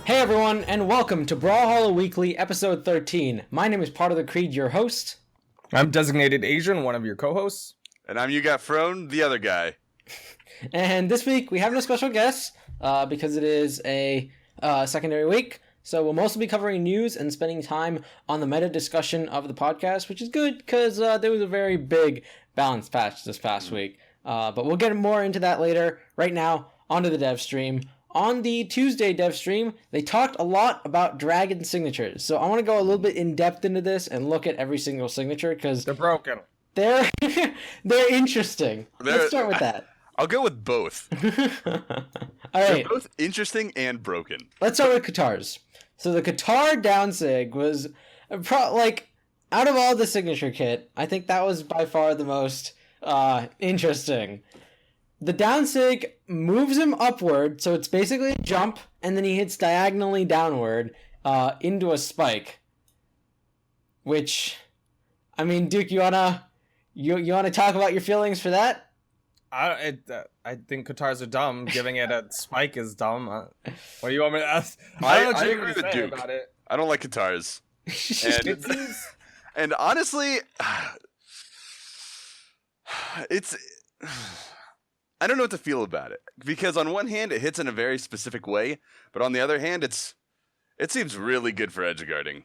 Hey everyone, and welcome to Brawlhalla Weekly, episode 13. My name is Partofthecreed, your host. I'm Designated Asian, one of your co-hosts. And I'm Duc and Frohned, the other guy. And this week we have no special guests, because it is a secondary week. So we'll mostly be covering news and spending time on the meta discussion of the podcast, which is good because there was a very big balance patch this past week. But we'll get more into that later. Right now, onto the dev stream. On the Tuesday dev stream, they talked a lot about dragon signatures. So I want to go a little bit in depth into this and look at every single signature because they're broken. They're interesting. Let's start with that. I'll go with both. All right. They're both interesting and broken. Let's start with Katars. So the Katar down sig was out of all the signature kit, I think that was by far the most interesting. The down sig moves him upward, so it's basically a jump, and then he hits diagonally downward into a spike. Which, I mean, Duc, you wanna talk about your feelings for that? I think Katars are dumb. Giving it a spike is dumb. What do you want me to ask? I agree with Duc. About it. I don't like Katars. And honestly, it's... I don't know what to feel about it, because on one hand it hits in a very specific way, but on the other hand it seems really good for edge guarding.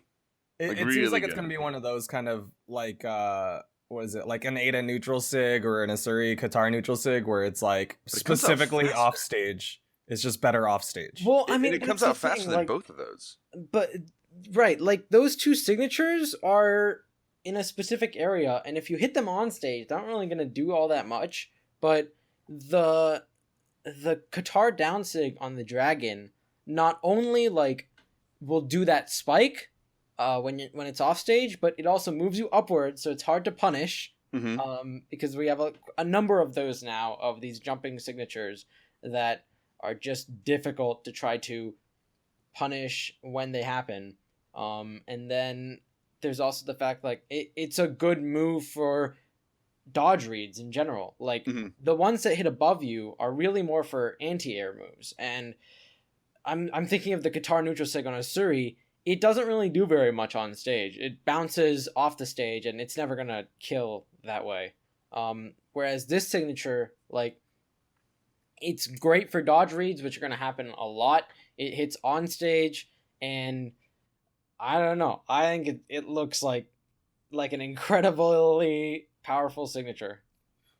It seems like it's going to be one of those kind of like what is it, like an Ada neutral sig or an Asuri Katar neutral sig where it's like specifically off stage. It's just better off stage. Well, I mean, it comes out faster than both of those. But right, like those two signatures are in a specific area, and if you hit them on stage, they're not really going to do all that much, but the Katar down sig on the dragon not only like will do that spike when it's off stage, but it also moves you upward, so it's hard to punish. Because we have a number of those now, of these jumping signatures that are just difficult to try to punish when they happen. And then there's also the fact like it's a good move for dodge reads in general. Like the ones that hit above you are really more for anti-air moves, and I'm thinking of the Katar neutral sig on Asuri. It doesn't really do very much on stage. It bounces off the stage and it's never gonna kill that way. Whereas this signature, like, it's great for dodge reads, which are gonna happen a lot. It hits on stage, and I don't know, I think it looks like an incredibly powerful signature.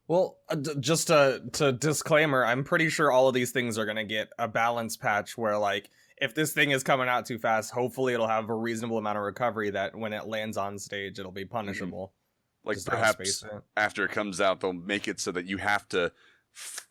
Well, just to disclaimer, I'm pretty sure all of these things are going to get a balance patch where, like, if this thing is coming out too fast, hopefully it'll have a reasonable amount of recovery that when it lands on stage, it'll be punishable. Like, just perhaps after it comes out, they'll make it so that you have to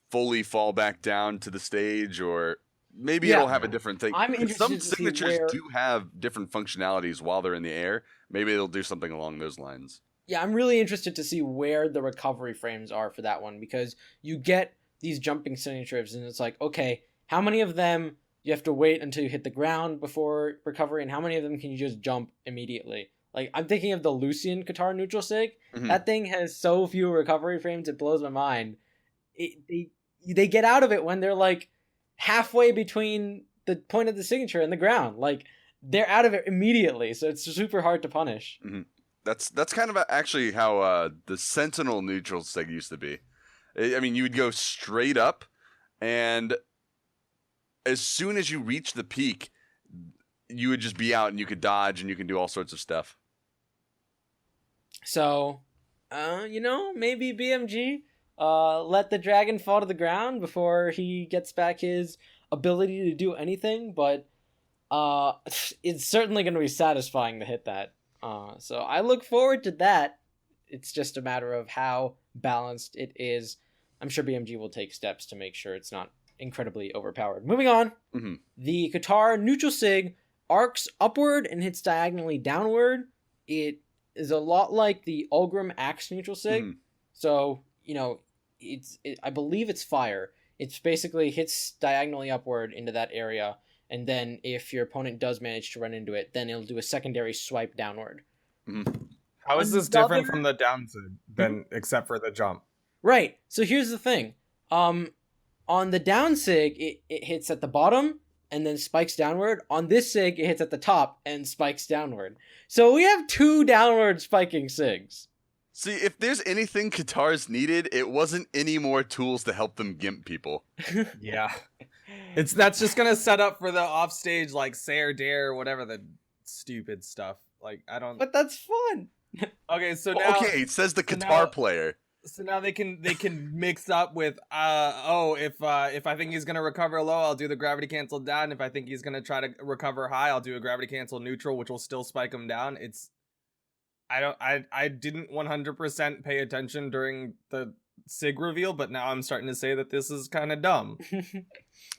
fully fall back down to the stage, or maybe it'll have a different thing. Some signatures do have different functionalities while they're in the air. Maybe it'll do something along those lines. Yeah, I'm really interested to see where the recovery frames are for that one, because you get these jumping signatures and it's like, okay, how many of them you have to wait until you hit the ground before recovery, and how many of them can you just jump immediately? Like, I'm thinking of the Lucian Katar neutral sig. That thing has so few recovery frames, it blows my mind. They get out of it when they're like halfway between the point of the signature and the ground. Like, they're out of it immediately, so it's super hard to punish. That's kind of actually how the Sentinel neutral sig used to be. I mean, you would go straight up, and as soon as you reach the peak, you would just be out, and you could dodge, and you can do all sorts of stuff. So, maybe BMG let the dragon fall to the ground before he gets back his ability to do anything, but it's certainly going to be satisfying to hit that. So I look forward to that. It's just a matter of how balanced it is. I'm sure BMG will take steps to make sure it's not incredibly overpowered. Moving on, the Katar neutral sig arcs upward and hits diagonally downward. It is a lot like the Ulgrim Axe neutral sig. So, I believe it's fire. It's basically hits diagonally upward into that area, and then if your opponent does manage to run into it, then it'll do a secondary swipe downward. How is this different from the down sig, except for the jump? Right. So here's the thing. On the down sig, it hits at the bottom, and then spikes downward. On this sig, it hits at the top and spikes downward. So we have 2 downward spiking sigs. See, if there's anything Qatar's needed, it wasn't any more tools to help them gimp people. Yeah. That's just gonna set up for the offstage, like, say or dare, or whatever the stupid stuff. Like, I don't... But that's fun! Okay, so now... Okay, it says the Qatar player. So now they can mix up with, if I think he's gonna recover low, I'll do the gravity cancel down. If I think he's gonna try to recover high, I'll do a gravity cancel neutral, which will still spike him down. I didn't 100% pay attention during the SIG reveal, but now I'm starting to say that this is kind of dumb.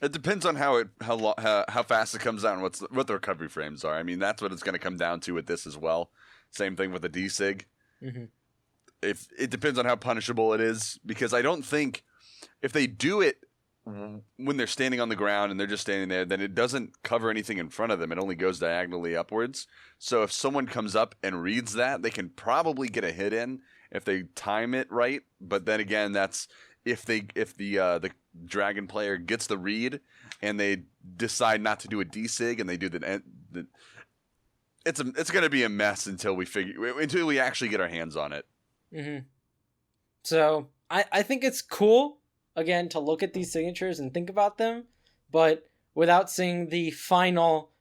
It depends on how fast it comes out and what the recovery frames are. I mean, that's what it's going to come down to with this as well. Same thing with the D-SIG. Mm-hmm. If it depends on how punishable it is, because I don't think if they do it when they're standing on the ground and they're just standing there, then it doesn't cover anything in front of them. It only goes diagonally upwards. So if someone comes up and reads that, they can probably get a hit in if they time it right. But then again, that's if the dragon player gets the read and they decide not to do a D-SIG and they do it's going to be a mess until we actually get our hands on it. Mm-hmm. So I think it's cool, again, to look at these signatures and think about them, but without seeing the final,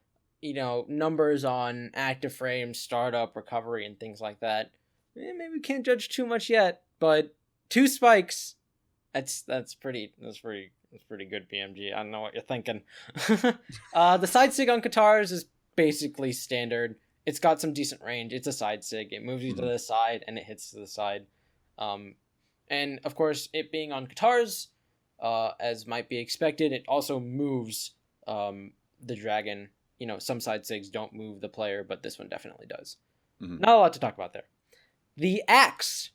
numbers on active frames, startup, recovery, and things like that, maybe we can't judge too much yet. But 2 spikes, that's pretty good, BMG. I don't know what you're thinking. The side sig on Qatar's is basically standard. It's got some decent range. It's a side sig. It moves you to the side and it hits to the side. And of course, it being on Qatar's, as might be expected, it also moves the dragon. Some side sigs don't move the player, but this one definitely does. Mm-hmm. Not a lot to talk about there. The axe,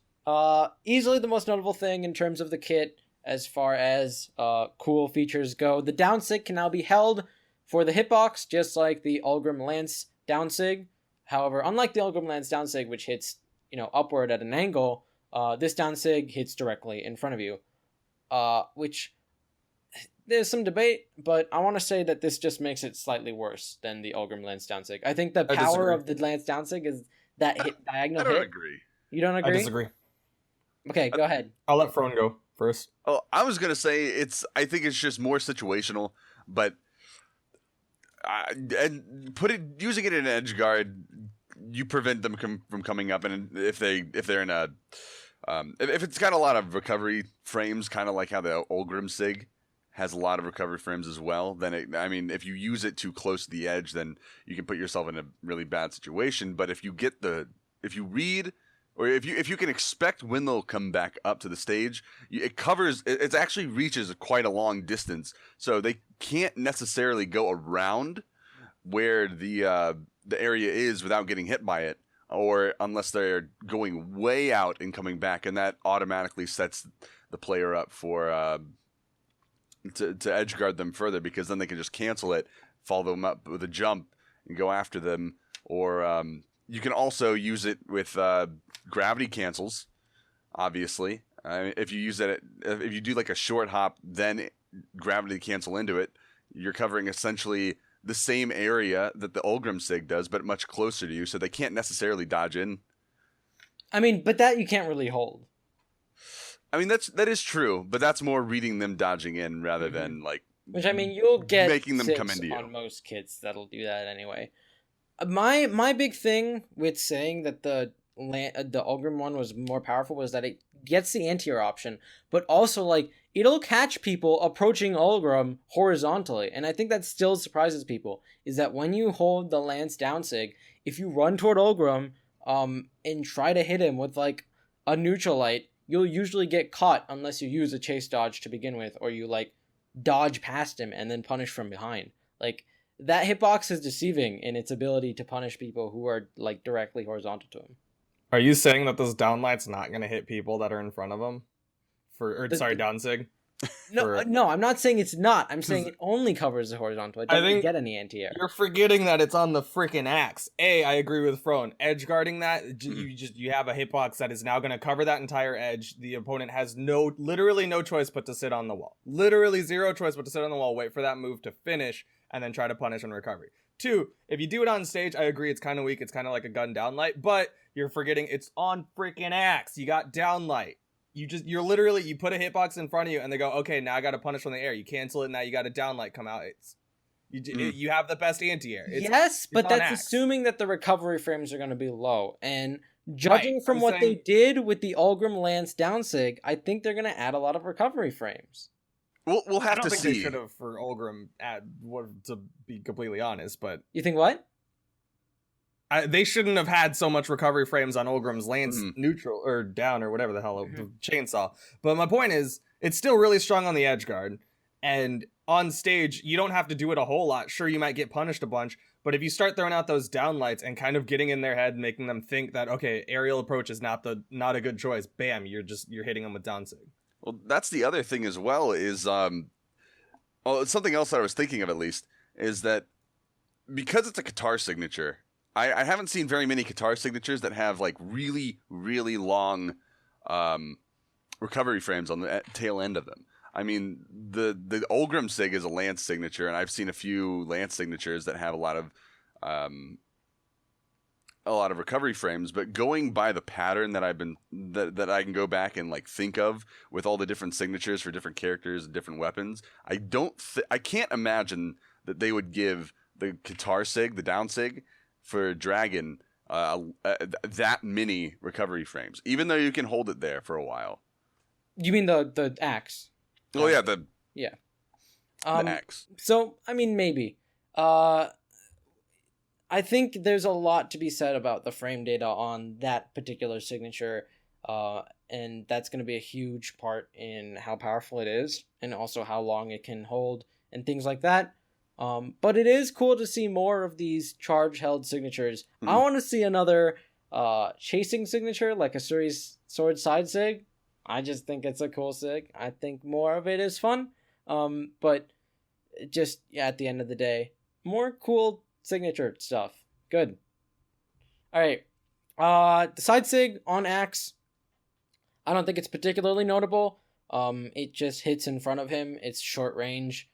easily the most notable thing in terms of the kit as far as cool features go. The down sig can now be held for the hitbox, just like the Ulgrim Lance down sig. However, unlike the Ulgrim Lance down sig, which hits upward at an angle, this down sig hits directly in front of you, which there's some debate, but I want to say that this just makes it slightly worse than the Ulgrim Lance down sig. I think the power of the Lance down sig is that hit diagonal hit. I don't agree. You don't agree? I disagree. Okay, go ahead. I'll let Frohned go first. Oh, I was gonna say I think it's just more situational, but and using it in an edge guard, you prevent them from coming up, and if they're in a if it's got a lot of recovery frames, kind of like how the Ulgrim Sig has a lot of recovery frames as well, then if you use it too close to the edge, then you can put yourself in a really bad situation. But if you read, or if you can expect when they'll come back up to the stage, it actually reaches quite a long distance, so they can't necessarily go around where the area is without getting hit by it, or unless they're going way out and coming back, and that automatically sets the player up for to edge guard them further, because then they can just cancel it, follow them up with a jump, and go after them. Or you can also use it with gravity cancels, obviously. If you use it, if you do like a short hop, then gravity cancel into it, you're covering essentially the same area that the Ulgrim Sig does, but much closer to you, so they can't necessarily dodge in. But that you can't really hold. That is true, but that's more reading them dodging in rather than which you'll get making them come into you. On most kits that'll do that anyway. My big thing with saying that the Ulgrim one was more powerful was that it gets the anti-air option, but also it'll catch people approaching Ulgrim horizontally, and I think that still surprises people, is that when you hold the Lance down sig, if you run toward Ulgrim and try to hit him with a neutral light, you'll usually get caught unless you use a chase dodge to begin with, or you dodge past him and then punish from behind. That hitbox is deceiving in its ability to punish people who are directly horizontal to him. Are you saying that this downlight's not going to hit people that are in front of him? Down sig? No, I'm not saying it's not. I'm saying it only covers the horizontal. It doesn't get any anti-air. You're forgetting that it's on the freaking axe. I agree with Frohned. Edge guarding that, you have a hitbox that is now going to cover that entire edge. The opponent has literally no choice but to sit on the wall. Literally zero choice but to sit on the wall, wait for that move to finish, and then try to punish on recovery. 2, if you do it on stage, I agree it's kind of weak. It's kind of like a gun downlight, but you're forgetting it's on freaking axe. You got downlight. You put a hitbox in front of you and they go, okay, now I got to punish from the air. You cancel it. Now you got a downlight come out. You have the best anti-air. Yes, but that's axe. assuming that the recovery frames are going to be low. And judging from what they did with the Ulgrim Lance downsig, I think they're going to add a lot of recovery frames. We'll have to see. They should have for Ulgrim, to be completely honest, but you think what? They shouldn't have had so much recovery frames on Ulgrim's Lance neutral or down or whatever the hell chainsaw. But my point is, it's still really strong on the edge guard, and on stage you don't have to do it a whole lot. Sure, you might get punished a bunch, but if you start throwing out those downlights and kind of getting in their head, making them think that okay, aerial approach is not a good choice, bam, you're hitting them with downsig. Well, that's the other thing as well is something else that I was thinking of at least is that because it's a Qatar signature, I haven't seen very many Qatar signatures that have like really, really long recovery frames on the tail end of them. I mean, the Ulgrim sig is a Lance signature, and I've seen a few Lance signatures that have a lot of recovery frames. But going by the pattern that that I can go back and like think of with all the different signatures for different characters and different weapons, I can't imagine that they would give the Qatar sig, the down sig, for Dragon that many recovery frames, even though you can hold it there for a while. You mean the axe? Oh yeah, the axe. So I mean, maybe. I think there's a lot to be said about the frame data on that particular signature, and that's going to be a huge part in how powerful it is, and also how long it can hold, and things like that. But it is cool to see more of these charge-held signatures. I want to see another chasing signature, like a series sword side sig. I just think it's a cool sig. I think more of it is fun. But just, at the end of the day, more cool signature stuff. Good. Alright. The side sig on axe, I don't think it's particularly notable. It just hits in front of him. It's short range.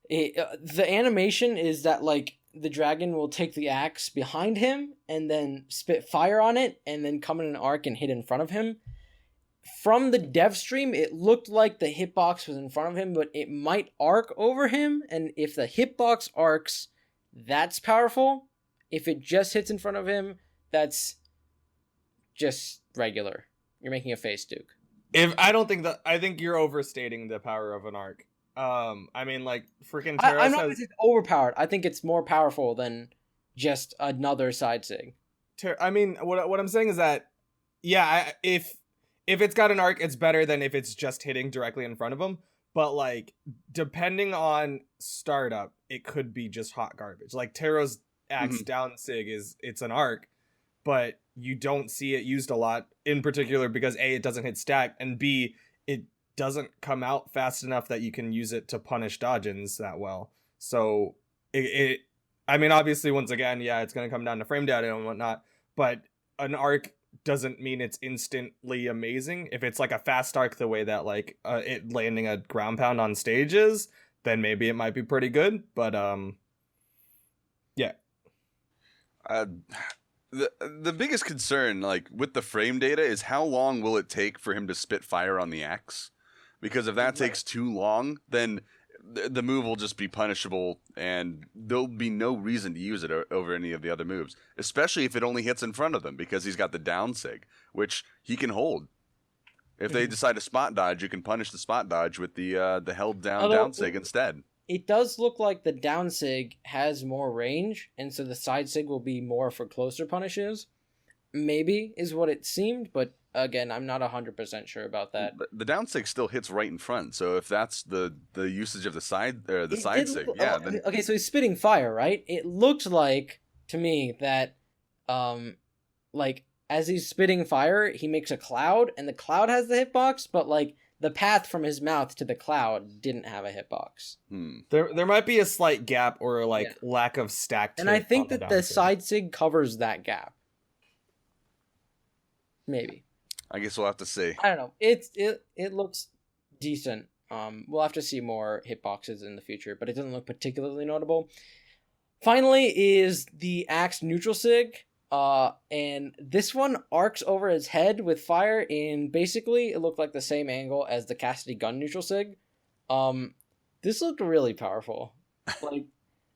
The animation is that, like, the dragon will take the axe behind him and then spit fire on it and then come in an arc and hit in front of him. From the dev stream, it looked like the hitbox was in front of him, but it might arc over him, and if the hitbox arcs, that's powerful. If it just hits in front of him, that's just regular. You're making a face, Duke. I think you're overstating the power of an arc. I mean, like, freaking Taros I'm not going to say overpowered. I think it's more powerful than just another side sig. I mean, what I'm saying is that, yeah, if it's got an arc, it's better than if it's just hitting directly in front of him. But, like, depending on startup, it could be just hot garbage. Like, Taro's axe down sig it's an arc, but you don't see it used a lot, in particular because A, it doesn't hit stack, and B, it doesn't come out fast enough that you can use it to punish dodge-ins that well. So, I mean, obviously, once again, yeah, it's going to come down to frame data and whatnot, but an arc doesn't mean it's instantly amazing. If it's like a fast arc the way that like it landing a ground pound on stage is, then maybe it might be pretty good, but yeah. The biggest concern, like, with the frame data is how long will it take for him to spit fire on the axe? Because if that takes too long, then the move will just be punishable, and there'll be no reason to use it over any of the other moves, especially if it only hits in front of them, because he's got the down sig, which he can hold. If they decide to spot dodge, you can punish the spot dodge with the held down sig instead. It does look like the down sig has more range, and so the side sig will be more for closer punishes. Maybe is what it seemed, but again, I'm not 100% sure about that. But the down sig still hits right in front, so if that's the usage of the side sig, yeah. Then... Okay, so he's spitting fire, right? It looked like to me that, like, as he's spitting fire, he makes a cloud, and the cloud has the hitbox, but like the path from his mouth to the cloud didn't have a hitbox. There might be a slight gap or like lack of stacked. And I think that the side sig covers that gap. Maybe. I guess we'll have to see. I don't know. It looks decent. We'll have to see more hitboxes in the future, but it doesn't look particularly notable. Finally is the Axe neutral sig. And this one arcs over his head with fire, and basically it looked like the same angle as the Cassidy gun neutral sig. This looked really powerful. Like,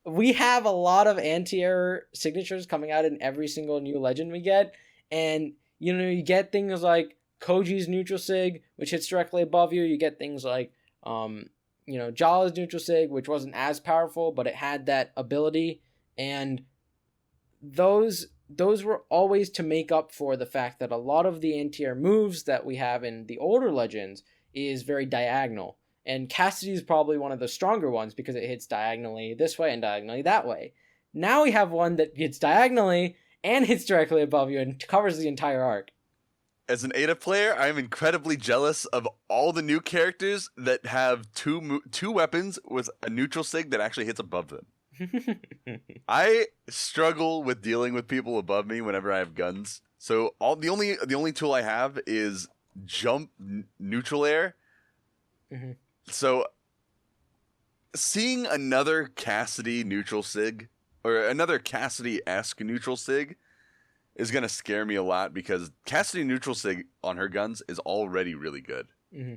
we have a lot of anti-air signatures coming out in every single new legend we get, and you get things like Koji's neutral sig, which hits directly above you. You get things like Jala's neutral sig, which wasn't as powerful, but it had that ability, and those were always to make up for the fact that a lot of the anti-air moves that we have in the older legends is very diagonal. And Cassidy is probably one of the stronger ones because it hits diagonally this way and diagonally that way. Now we have one that hits diagonally and hits directly above you and covers the entire arc. As an Ada player, I am incredibly jealous of all the new characters that have two weapons with a neutral sig that actually hits above them. I struggle with dealing with people above me whenever I have guns. So the only tool I have is jump neutral air. Mm-hmm. So seeing another Cassidy neutral sig or another Cassidy-esque neutral sig is gonna scare me a lot because Cassidy neutral sig on her guns is already really good. Mm-hmm.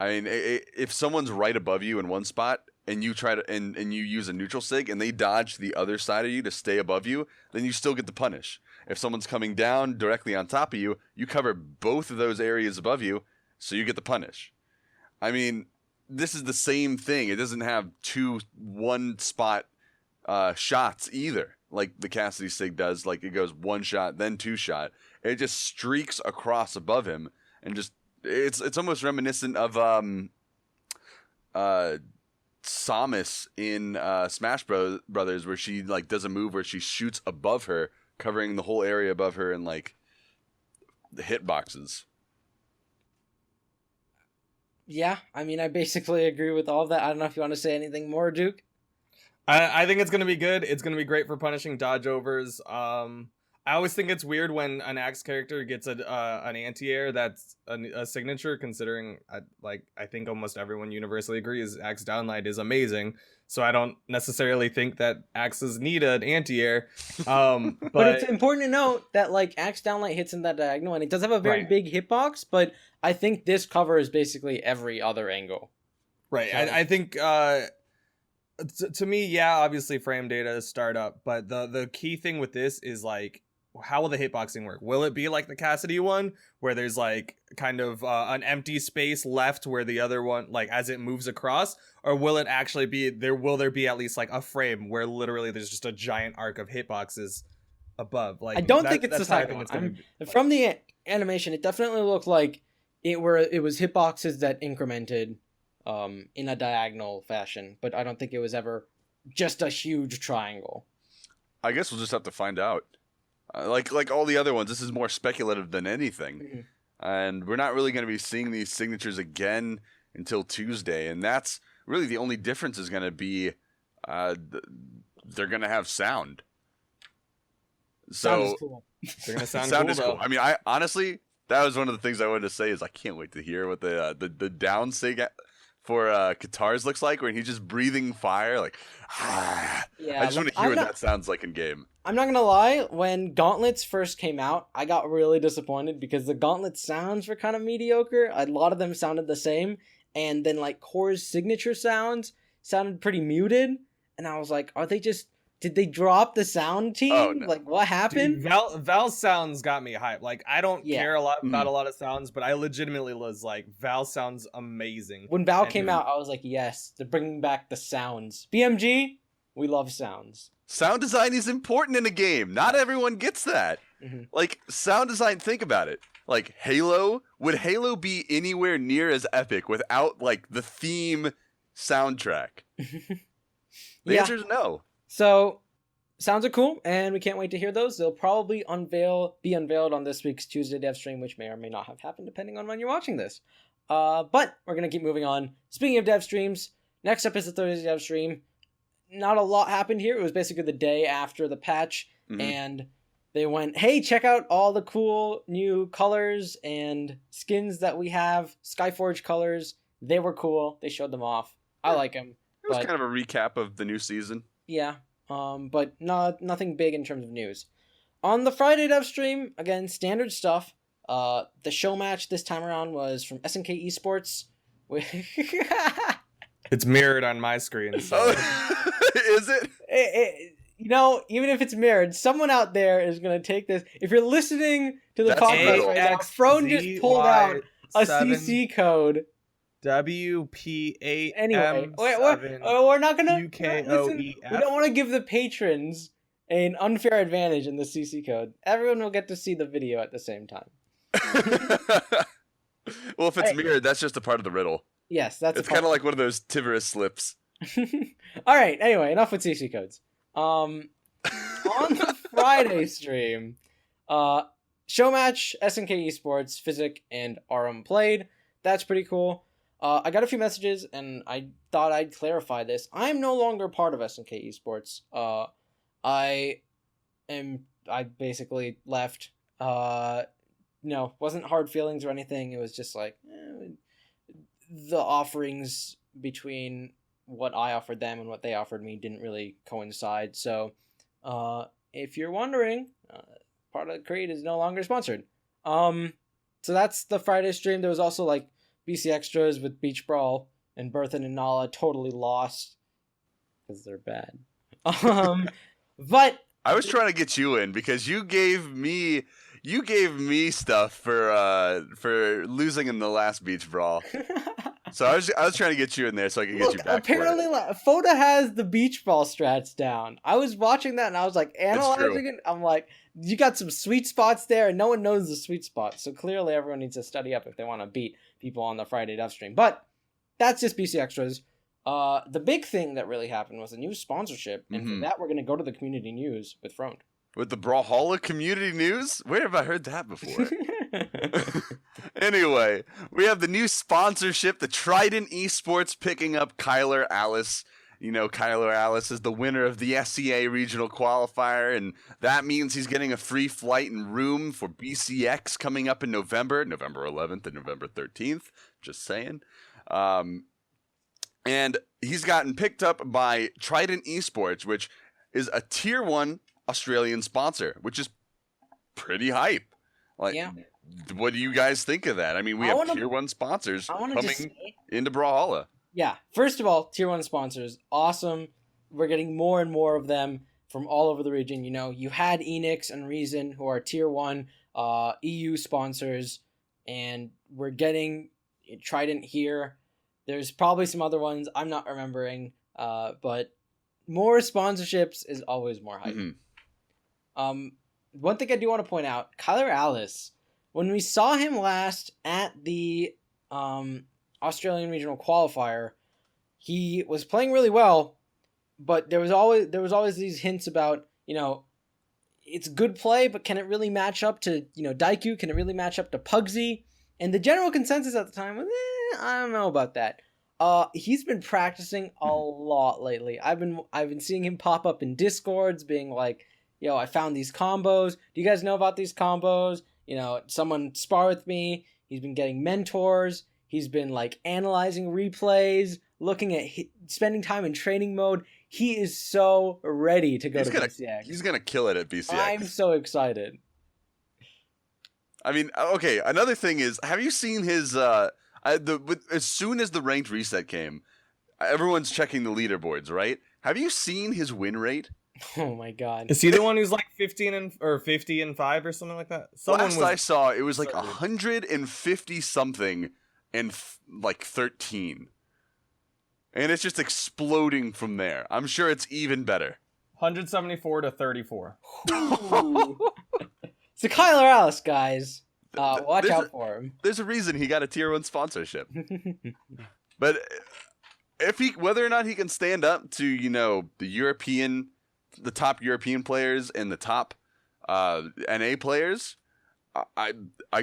I mean, if someone's right above you in one spot and you try to and you use a neutral sig and they dodge the other side of you to stay above you, then you still get the punish. If someone's coming down directly on top of you, you cover both of those areas above you, so you get the punish. I mean, this is the same thing. It doesn't have two one spot shots either, like the Cassidy sig does. Like, it goes one shot, then two shot. It just streaks across above him, and just it's almost reminiscent of Samus in Smash Brothers, where she like does a move where she shoots above her, covering the whole area above her and like the hitboxes. Yeah, I mean, I basically agree with all of that. I don't know if you want to say anything more, Duke. I think it's going to be good. It's going to be great for punishing dodge overs. I always think it's weird when an Axe character gets an anti-air that's a signature, considering I think almost everyone universally agrees Axe downlight is amazing. So I don't necessarily think that Axes need an anti-air. But it's important to note that like Axe downlight hits in that diagonal, and it does have a very big hitbox, but I think this covers basically every other angle. Right. So, I think to me, yeah, obviously frame data is startup, but the key thing with this is like, how will the hitboxing work? Will it be like the Cassidy one, where there's like kind of an empty space left where the other one, like as it moves across, or will it actually be there? Will there be at least like a frame where literally there's just a giant arc of hitboxes above? Like, I don't think it's the second one. From the animation, it definitely looked like it was hitboxes that incremented in a diagonal fashion, but I don't think it was ever just a huge triangle. I guess we'll just have to find out. Like all the other ones, this is more speculative than anything. Mm-hmm. And we're not really going to be seeing these signatures again until Tuesday. And that's really the only difference is going to be they're going to have sound. So sound is cool. They're going to sound sound cool, is cool. I mean, I honestly, that was one of the things I wanted to say is I can't wait to hear what the down sig for Katars looks like, when he's just breathing fire, like, yeah, I just want to hear what that sounds like in game. I'm not gonna lie, when Gauntlets first came out, I got really disappointed because the Gauntlet sounds were kind of mediocre. A lot of them sounded the same, and then like Core's signature sounds sounded pretty muted, and I was like, did they drop the sound team? Oh, no. Like, what happened? Dude, Val sounds got me hyped. Like, I don't care a lot about a lot of sounds, but I legitimately was like, Val sounds amazing. When Val came out, I was like, yes, they're bringing back the sounds. BMG, we love sounds. Sound design is important in a game. Not everyone gets that. Mm-hmm. Like, sound design, think about it. Like, Halo, would Halo be anywhere near as epic without, like, the theme soundtrack? The answer is no. So, sounds are cool, and we can't wait to hear those. They'll probably be unveiled on this week's Tuesday dev stream, which may or may not have happened, depending on when you're watching this. But we're going to keep moving on. Speaking of dev streams, next up is the Thursday dev stream. Not a lot happened here. It was basically the day after the patch, and they went, hey, check out all the cool new colors and skins that we have, Skyforge colors, They were cool. They showed them off. I like them. It was kind of a recap of the new season. Yeah, but nothing big in terms of news. On the Friday dev stream, again, standard stuff. The show match this time around was from SNK Esports. It's mirrored on my screen. So. Is it? Even if it's mirrored, someone out there is going to take this. If you're listening to the podcast right now, Frohned just pulled out a CC code. WP8. Anyway, we're not going to... We don't want to give the patrons an unfair advantage in the CC code. Everyone will get to see the video at the same time. Well, if it's mirrored, that's just a part of the riddle. Yes, that's. It's kind of like one of those Tiverus slips. All right. Anyway, enough with CC codes. On the Friday stream, show match, SNK Esports, Physic, and RM played. That's pretty cool. I got a few messages, and I thought I'd clarify this. I'm no longer part of SNK Esports. I basically left. Wasn't hard feelings or anything. It was just like the offerings between what I offered them and what they offered me didn't really coincide. So, if you're wondering, partofthecreed is no longer sponsored. So that's the Friday stream. There was also like BC Extras with Beach Brawl, and Berthan and Nala totally lost because they're bad. But I was trying to get you in because you gave me stuff for losing in the last Beach Brawl. So I was trying to get you in there so I could get you back. Apparently, Foda has the Beach Brawl strats down. I was watching that and I was like analyzing it. I'm like, you got some sweet spots there, and no one knows the sweet spots. So clearly, everyone needs to study up if they want to beat people on the Friday dev stream. But that's just BC Extras. The big thing that really happened was a new sponsorship, and for that, we're going to go to the community news with Frohned. With the Brawlhalla Community news? Where have I heard that before? Anyway, we have the new sponsorship, the Trident Esports picking up Kyler Alice. You know, Kyler Alice is the winner of the SEA regional qualifier, and that means he's getting a free flight and room for BCX coming up in November 11th and November 13th. Just saying. And he's gotten picked up by Trident Esports, which is a tier 1 Australian sponsor, which is pretty hype. Like, yeah. What do you guys think of that? I mean, we have tier 1 sponsors coming into Brawlhalla. Yeah, first of all, tier 1 sponsors, awesome. We're getting more and more of them from all over the region. You know, you had Enix and Reason, who are tier 1 EU sponsors, and we're getting Trident here. There's probably some other ones I'm not remembering, but more sponsorships is always more hype. One thing I do want to point out, Kyler Alice, when we saw him last at the Australian Regional Qualifier, he was playing really well, but there was always these hints about, you know, it's good play, but can it really match up to, you know, Diakou? Can it really match up to Pugsy? And the general consensus at the time was, I don't know about that. He's been practicing a lot lately. I've been seeing him pop up in Discords, being like, yo, I found these combos. Do you guys know about these combos? You know, someone spar with me. He's been getting mentors. He's been like analyzing replays, looking at spending time in training mode. He is so ready to go to BCX. He's gonna kill it at BCX. I'm so excited. I mean, okay. Another thing is, have you seen his? As soon as the ranked reset came, everyone's checking the leaderboards, right? Have you seen his win rate? Oh my god! Is he the one who's like 50 and 5 or something like that? I saw, it was like 150 something and like 13, and it's just exploding from there. I'm sure it's even better. 174 to 34. So Kyler Alice, guys, watch out for him. There's a reason he got a tier 1 sponsorship. But whether or not he can stand up to, you know, the top European players and the top NA players, I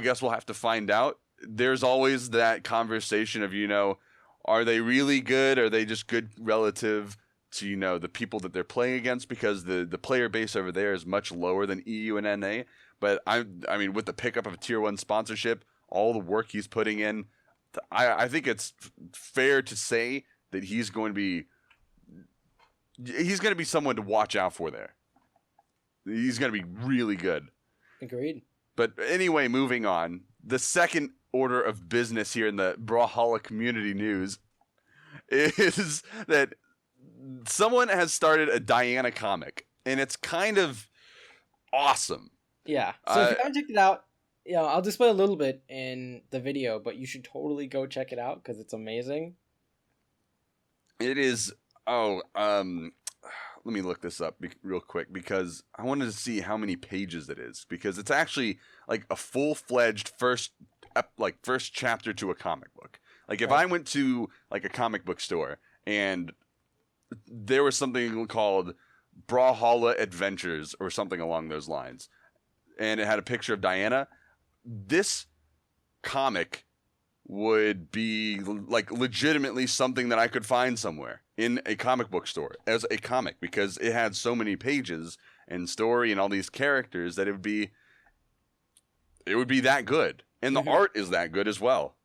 guess we'll have to find out. There's always that conversation of, you know, are they really good? Are they just good relative to, you know, the people that they're playing against? Because the player base over there is much lower than EU and NA. But I mean, with the pickup of a tier 1 sponsorship, all the work he's putting in, I think it's fair to say that he's going to be someone to watch out for there. He's going to be really good. Agreed. But anyway, moving on. The second order of business here in the Brawlhalla Community news is that someone has started a Diana comic, and it's kind of awesome. Yeah. So if you haven't checked it out, I'll display a little bit in the video, but you should totally go check it out because it's amazing. It is. Let me look this up real quick because I wanted to see how many pages it is, because it's actually like a full-fledged first chapter to a comic book. Like if I went to like a comic book store and there was something called Brawlhalla Adventures or something along those lines, and it had a picture of Diana, this comic would be like legitimately something that I could find somewhere in a comic book store as a comic, because it had so many pages and story and all these characters that it would be that good. And the art is that good as well.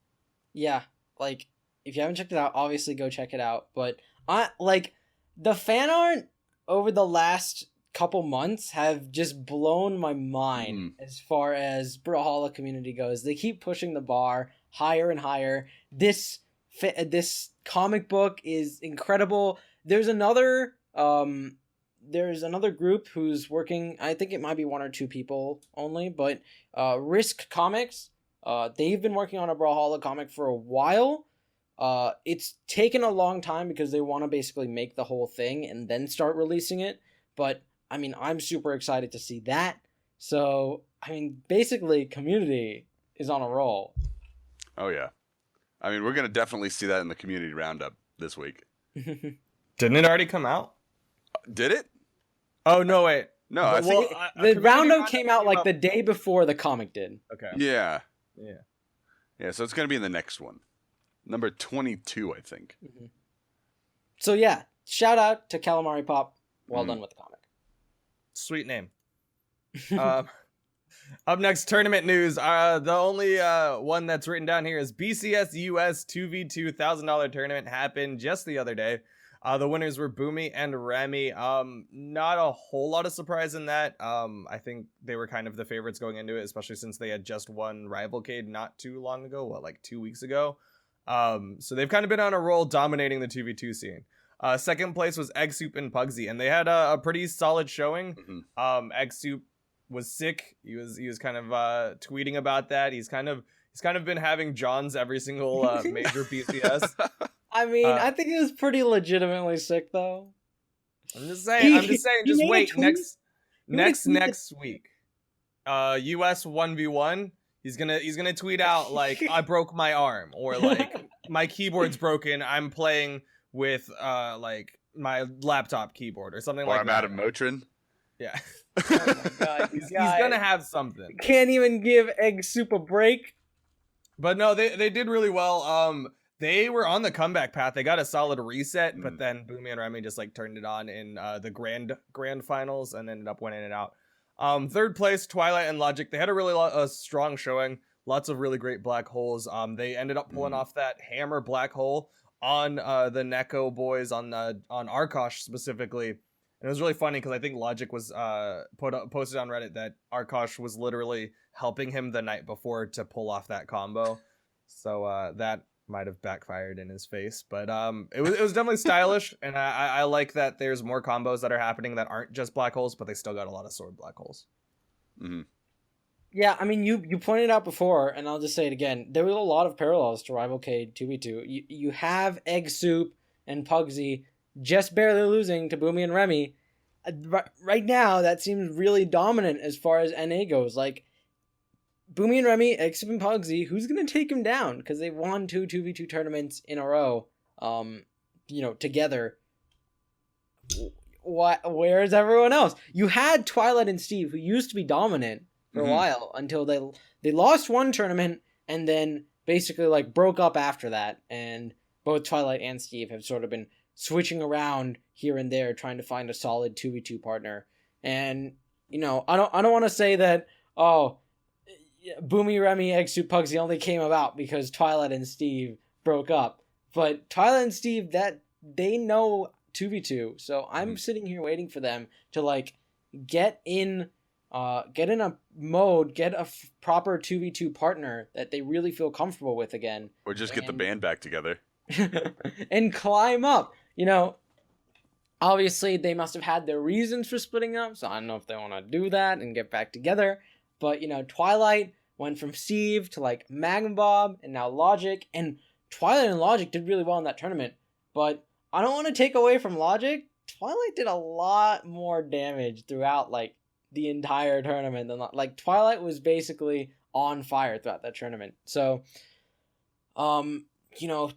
Yeah, like if you haven't checked it out, obviously go check it out. But the fan art over the last couple months have just blown my mind as far as Brawlhalla Community goes. They keep pushing the bar higher and higher. This comic book is incredible. There's another group who's working. I think it might be 1 or 2 people only, but Risk Comics. They've been working on a Brawlhalla comic for a while. It's taken a long time because they want to basically make the whole thing and then start releasing it. But I mean, I'm super excited to see that. So I mean, basically, Community is on a roll. Oh yeah. I mean, we're going to definitely see that in the community roundup this week. Didn't it already come out? Did it? Oh, no, wait. No, I think the roundup came out like the day before the comic did. Okay. Yeah. So it's going to be in the next one. Number 22, I think. So yeah, shout out to Calamari Pop. Well done with the comic. Sweet name. Up next, tournament news. The only one that's written down here is BCS US 2v2 $1,000 tournament happened just the other day. The winners were Boomy and Remy. Not a whole lot of surprise in that. I think they were kind of the favorites going into it, especially since they had just won Rivalcade not too long ago. like 2 weeks ago? So they've kind of been on a roll dominating the 2v2 scene. Second place was Egg Soup and Pugsy, and they had a pretty solid showing. Egg Soup was sick. He was kind of tweeting about that. He's kind of been having Johns every single major BCS. I mean, I think he was pretty legitimately sick though. I'm just saying. Just wait next week. US 1v1. He's gonna tweet out like I broke my arm, or like my keyboard's broken. I'm playing with like my laptop keyboard or something like that. Or I'm out of Motrin. Yeah. Oh my god, he's gonna have something. Can't even give Egg Soup a break. But no, they did really well. They were on the comeback path. They got a solid reset, but then Boomy and Remy just like turned it on in the grand finals and ended up winning it out. Third place, Twilight and Logic. They had a really strong showing. Lots of really great black holes. They ended up pulling off that hammer black hole on the Neko boys on Arkosh specifically. And it was really funny because I think Logic was posted on Reddit that Arkosh was literally helping him the night before to pull off that combo. So that might have backfired in his face, but it was definitely stylish, and I like that there's more combos that are happening that aren't just black holes, but they still got a lot of sword black holes. Yeah, I mean, you pointed out before, and I'll just say it again. There was a lot of parallels to Rivalcade 2v2. You have Egg Soup and Pugsy just barely losing to Boomy and Remy. Right now, that seems really dominant as far as NA goes. Like, Boomy and Remy, Egg Soup and Pugsy, who's going to take him down? Because they've won 2v2 tournaments in a row, together. Where's everyone else? You had Twilight and Steve, who used to be dominant for a while, until they lost one tournament, and then basically, like, broke up after that. And both Twilight and Steve have sort of been switching around here and there, trying to find a solid 2v2 partner. And, I don't want to say that, Boomy, Remy, Egg Soup, Pugsy only came about because Twilight and Steve broke up. But Twilight and Steve, that they know 2v2, so I'm sitting here waiting for them to like get in a mode, get a proper 2v2 partner that they really feel comfortable with again, or just get the band back together and climb up. You know, obviously they must have had their reasons for splitting up, so I don't know if they want to do that and get back together. But you know, Twilight went from Steve to like Magma Bob and now Logic, and Twilight and Logic did really well in that tournament. But I don't want to take away from Logic. Twilight did a lot more damage throughout like the entire tournament than like Twilight was basically on fire throughout that tournament. So, you know,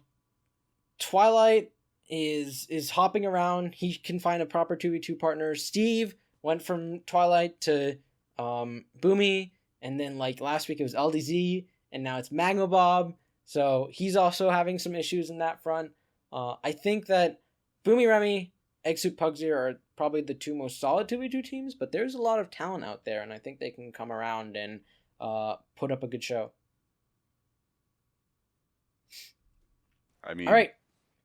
Twilight is hopping around. He can find a proper 2v2 partner. Steve went from Twilight to Boomy, and then like last week it was LDZ, and now it's Magma Bob. So he's also having some issues in that front. I think that Boomy, Remy, Egg Soup, Pugsy are probably the two most solid 2v2 teams, but there's a lot of talent out there, and I think they can come around and put up a good show. I mean, all right,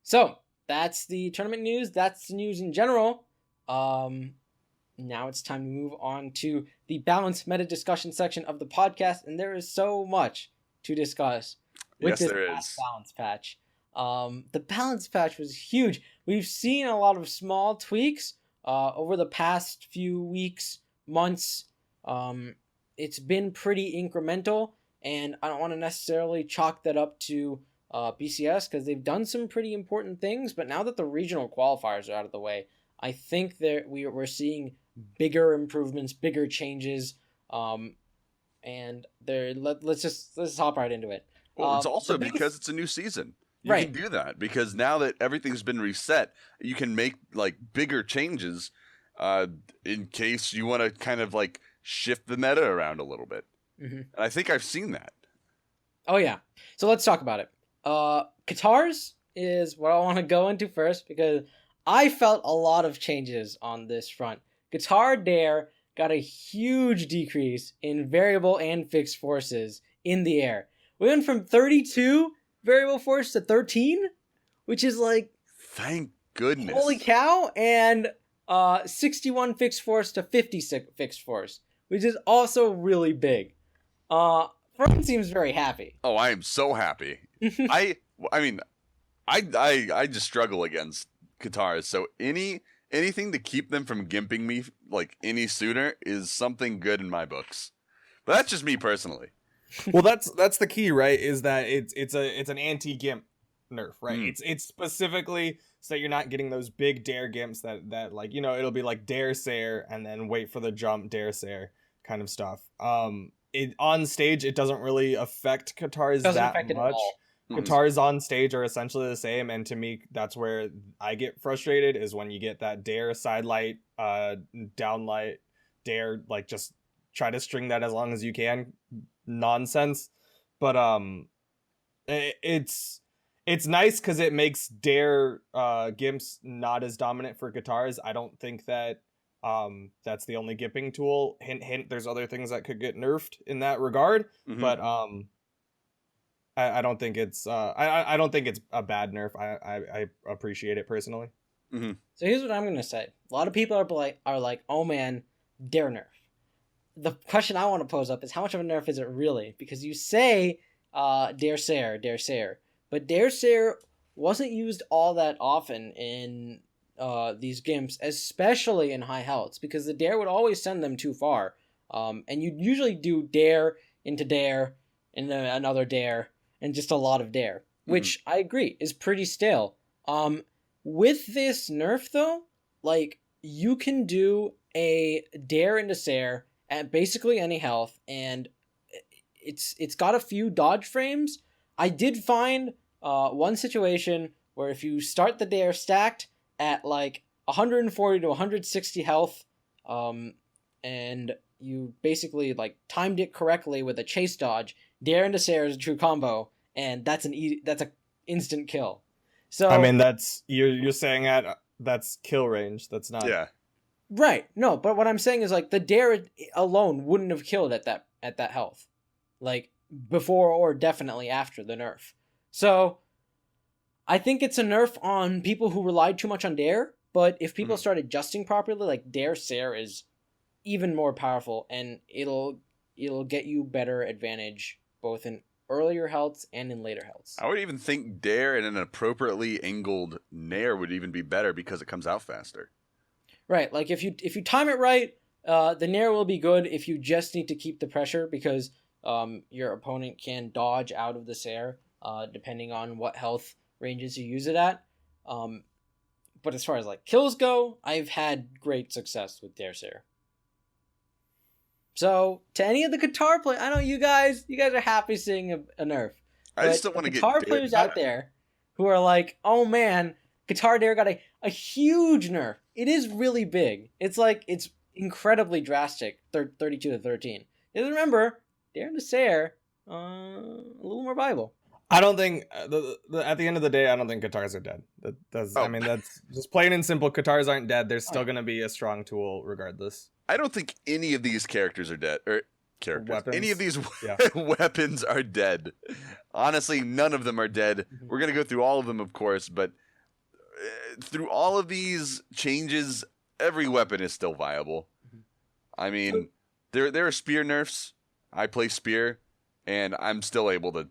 so that's the tournament news. That's the news in general. Now it's time to move on to the balanced meta discussion section of the podcast, and there is so much to discuss with this balance patch. The balance patch was huge. We've seen a lot of small tweaks over the past few weeks, months. It's been pretty incremental, and I don't want to necessarily chalk that up to BCS because they've done some pretty important things. But now that the regional qualifiers are out of the way, I think that we're seeing bigger improvements, bigger changes, and let's hop right into it. Well, it's also because it's a new season. You can do that because now that everything's been reset, you can make like bigger changes in case you want to kind of like shift the meta around a little bit. Mm-hmm. And I think I've seen that. Oh yeah. So let's talk about it. Guitars is what I want to go into first because I felt a lot of changes on this front. Guitar Dare got a huge decrease in variable and fixed forces in the air. We went from 32 variable force to 13, which is like, thank goodness, holy cow, and 61 fixed force to 56 fixed force, which is also really big. Frohned seems very happy. Oh, I am so happy. I mean, I just struggle against guitars, so anything to keep them from gimping me like any sooner is something good in my books. But that's just me personally. Well, that's the key, right? Is that it's an anti-gimp nerf, right? It's specifically so that you're not getting those big dare gimps that like, you know, it'll be like dare Sayer and then wait for the jump dare Sayer kind of stuff. It on stage it doesn't really affect Katars that much. Katars on stage are essentially the same, and to me that's where I get frustrated is when you get that dare sidelight, downlight, dare, like just try to string that as long as you can nonsense. But it's nice because it makes dare gimps not as dominant for guitars. I don't think that that's the only gimping tool. Hint hint, there's other things that could get nerfed in that regard. But I don't think it's I don't think it's a bad nerf. I appreciate it personally. So here's what I'm gonna say. A lot of people are like, oh man, dare nerf. The question I want to pose up is how much of a nerf is it really? Because you say dare Sayer, but dare Sayer wasn't used all that often in these gimps, especially in high healths, because the dare would always send them too far. And you'd usually do dare into dare and then another dare and just a lot of dare, which I agree is pretty stale. With this nerf though, like you can do a dare into Sayer at basically any health, and it's got a few dodge frames. I did find one situation where if you start the dare stacked at like 140 to 160 health, and you basically like timed it correctly with a chase dodge, dare into Sayer is a true combo, and that's an instant kill. So I mean that's you're saying that's kill range. That's not right. No, but what I'm saying is like the dare alone wouldn't have killed at that health. like before or definitely after the nerf. So I think it's a nerf on people who relied too much on Dare, but if people start adjusting properly, like Dare Sair is even more powerful, and it'll get you better advantage both in earlier healths and in later healths. I would even think Dare and an appropriately angled Nair would even be better because it comes out faster. Right, like if you time it right, the Nair will be good if you just need to keep the pressure, because your opponent can dodge out of the Sair, depending on what health ranges you use it at. But as far as like kills go, I've had great success with Dare Sair. So to any of the Qatar players, I know you guys are happy seeing a nerf. I just don't want to get Qatar players out there who are like, oh man, Qatar Dare got a huge nerf. It is really big. It's like, it's incredibly drastic. 32 to 13. Just remember, Dare and the Sair, a little more viable. I don't think at the end of the day, I don't think Qatars are dead. I mean, that's just plain and simple. Qatars aren't dead. They're still going to be a strong tool regardless. I don't think any of these characters are dead. Or characters. Weapons. Any of these weapons are dead. Honestly, none of them are dead. We're going to go through all of them, of course, but through all of these changes, every weapon is still viable. I mean, there are spear nerfs. I play spear, and I'm still able to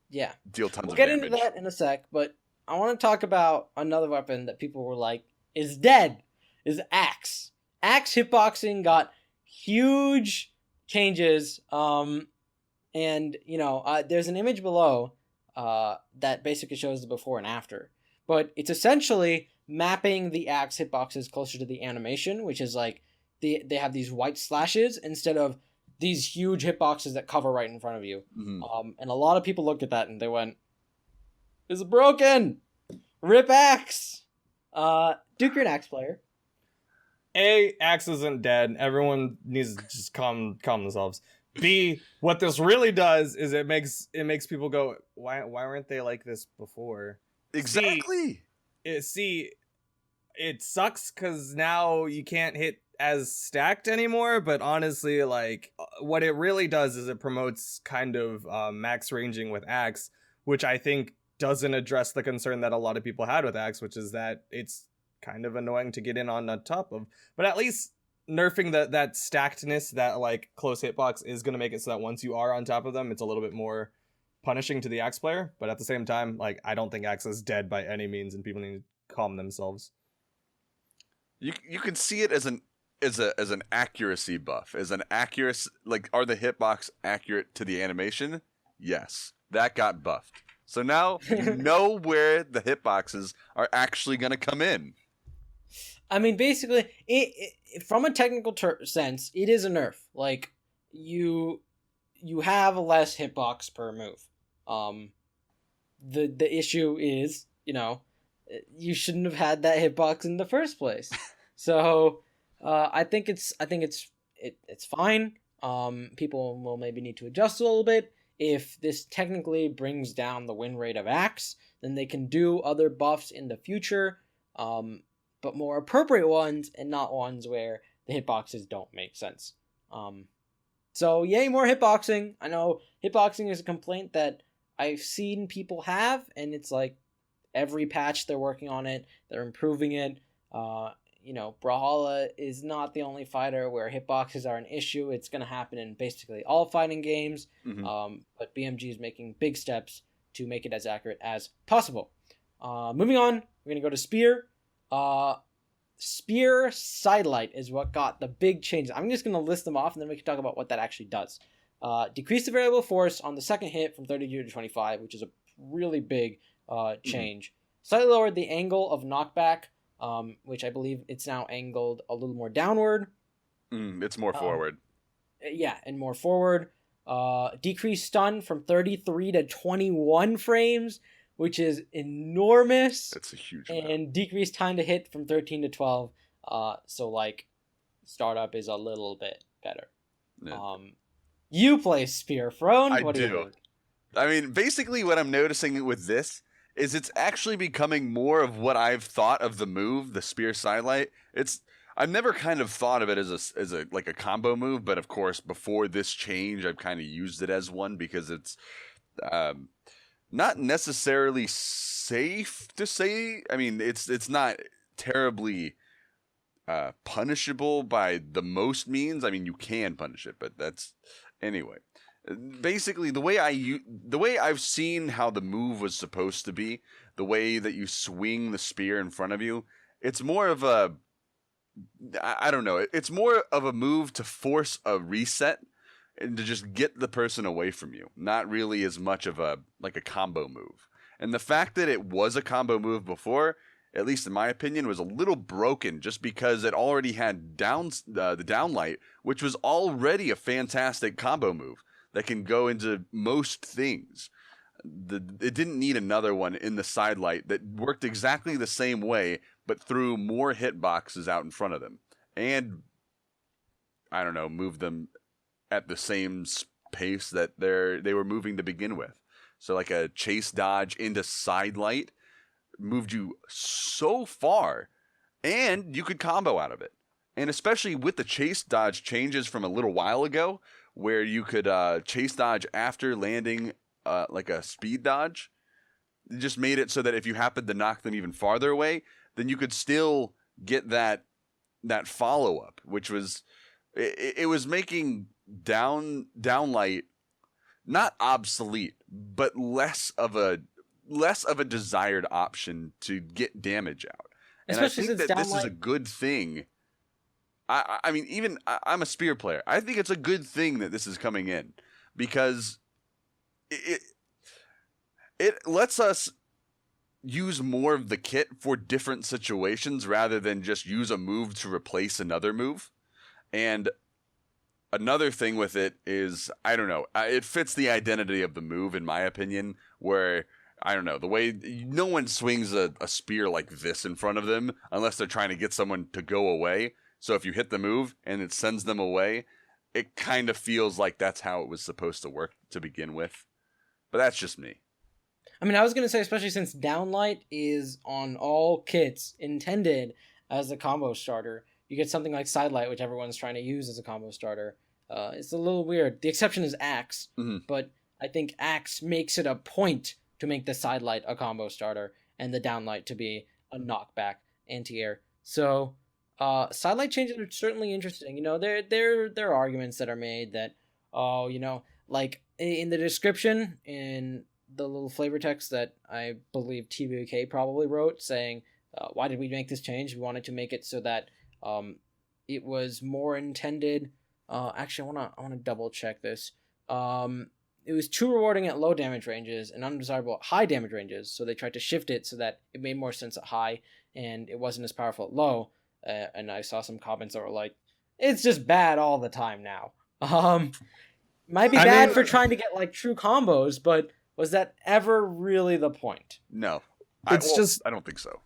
deal tons of damage. We'll get into that in a sec, but I want to talk about another weapon that people were like, is dead, is Axe. Axe hitboxing got huge changes, and, you know, there's an image below that basically shows the before and after. But it's essentially mapping the Axe hitboxes closer to the animation, which is like, they have these white slashes instead of these huge hitboxes that cover right in front of you. And a lot of people looked at that and they went, "It's broken! Rip Axe!" Duc, you're an Axe player. Axe isn't dead. Everyone needs to just calm themselves. B, what this really does is it makes people go, why weren't they like this before? Exactly. C, it sucks because now you can't hit as stacked anymore, but honestly, like, what it really does is it promotes kind of max ranging with Axe, which I think doesn't address the concern that a lot of people had with Axe, which is that it's kind of annoying to get in on the top of. But at least nerfing that stackedness, that like close hitbox, is going to make it so that once you are on top of them, it's a little bit more punishing to the Axe player. But at the same time, like, I don't think Axe is dead by any means, and people need to calm themselves. You can see it as an accuracy buff, as an accuracy, like, are the hitbox accurate to the animation? Yes, that got buffed. So now you know where the hitboxes are actually going to come in. I mean, basically, from a technical sense, it is a nerf. Like, you have a less hitbox per move. The issue is, you know, you shouldn't have had that hitbox in the first place. So, I think it's fine. People will maybe need to adjust a little bit. If this technically brings down the win rate of Axe, then they can do other buffs in the future, but more appropriate ones, and not ones where the hitboxes don't make sense. So yay, more hitboxing. I know hitboxing is a complaint that I've seen people have, and it's like every patch they're working on it, they're improving it. You know, Brawlhalla is not the only fighter where hitboxes are an issue. It's going to happen in basically all fighting games. But BMG is making big steps to make it as accurate as possible. Moving on, we're going to go to Spear. Spear Sidelight is what got the big changes. I'm just going to list them off, and then we can talk about what that actually does. Decrease the variable force on the second hit from 32 to 25, which is a really big change. Slightly lowered the angle of knockback, which I believe it's now angled a little more downward. It's more forward. Yeah, and more forward. Decreased stun from 33 to 21 frames, which is enormous. That's a huge amount. And And decreased time to hit from 13 to 12. So, like, startup is a little bit better. Yeah. You play Spear, Frohned. What do you think? I mean, basically what I'm noticing with this is it's actually becoming more of what I've thought of the move, the Spear Sidelight. I've never kind of thought of it as a like a combo move, but of course before this change, I've kind of used it as one because it's not necessarily safe to say. I mean, it's not terribly punishable by the most means. I mean, you can punish it, but that's anyway. Basically, the way I've seen how the move was supposed to be, the way that you swing the spear in front of you, it's more of a, I don't know, it's more of a move to force a reset and to just get the person away from you. Not really as much of a like a combo move. And the fact that it was a combo move before, at least in my opinion, was a little broken just because it already had the downlight, which was already a fantastic combo move that can go into most things. It didn't need another one in the side light that worked exactly the same way, but threw more hitboxes out in front of them. And, I don't know, moved them at the same pace that they were moving to begin with. So like a chase dodge into side light moved you so far, and you could combo out of it. And especially with the chase dodge changes from a little while ago, where you could chase dodge after landing like a speed dodge. It just made it so that if you happened to knock them even farther away, then you could still get that follow-up, which was it was making downlight not obsolete, but less of a desired option to get damage out. And especially I think that this is a good thing. I mean, even I'm a spear player. I think it's a good thing that this is coming in because it lets us use more of the kit for different situations rather than just use a move to replace another move. And another thing with it is, I don't know, it fits the identity of the move in my opinion, where I don't know, the way no one swings a spear like this in front of them unless they're trying to get someone to go away. So if you hit the move and it sends them away, it kind of feels like that's how it was supposed to work to begin with. But that's just me. I mean, I was going to say, especially since downlight is on all kits intended as a combo starter, you get something like sidelight, which everyone's trying to use as a combo starter. It's a little weird. The exception is Axe, but I think Axe makes it a point to make the sidelight a combo starter and the downlight to be a knockback anti-air. So sidelight changes are certainly interesting. You know, there are arguments that are made that, oh, you know, like in the description in the little flavor text that I believe TBK probably wrote saying, why did we make this change? We wanted to make it so that it was more intended. Actually, I want to double check this. It was too rewarding at low damage ranges and undesirable at high damage ranges, so they tried to shift it so that it made more sense at high and it wasn't as powerful at low. And I saw some comments that were like, it's just bad all the time now. Might be bad for trying to get like true combos, but was that ever really the point? No. I don't think so.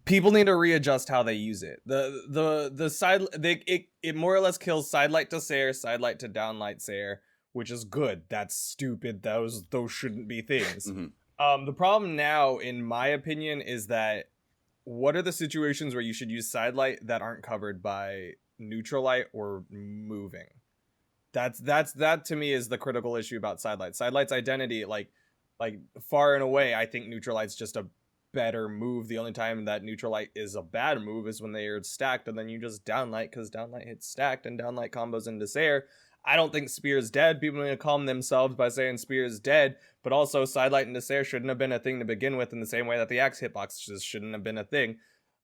People need to readjust how they use it. The side it more or less kills sidelight to Sayer, sidelight to downlight Sayer, which is good. That's stupid. Those shouldn't be things. The problem now, in my opinion, is that what are the situations where you should use sidelight that aren't covered by neutral light or moving? That to me is the critical issue about sidelight. Sidelight's identity, like far and away, I think neutral light's just a better move. The only time that neutral light is a bad move is when they are stacked, and then you just downlight because downlight hits stacked and downlight combos into Sayer. I don't think Spear is dead. People need to calm themselves by saying Spear is dead, but also sidelight into Sayer shouldn't have been a thing to begin with, in the same way that the Axe hitbox just shouldn't have been a thing.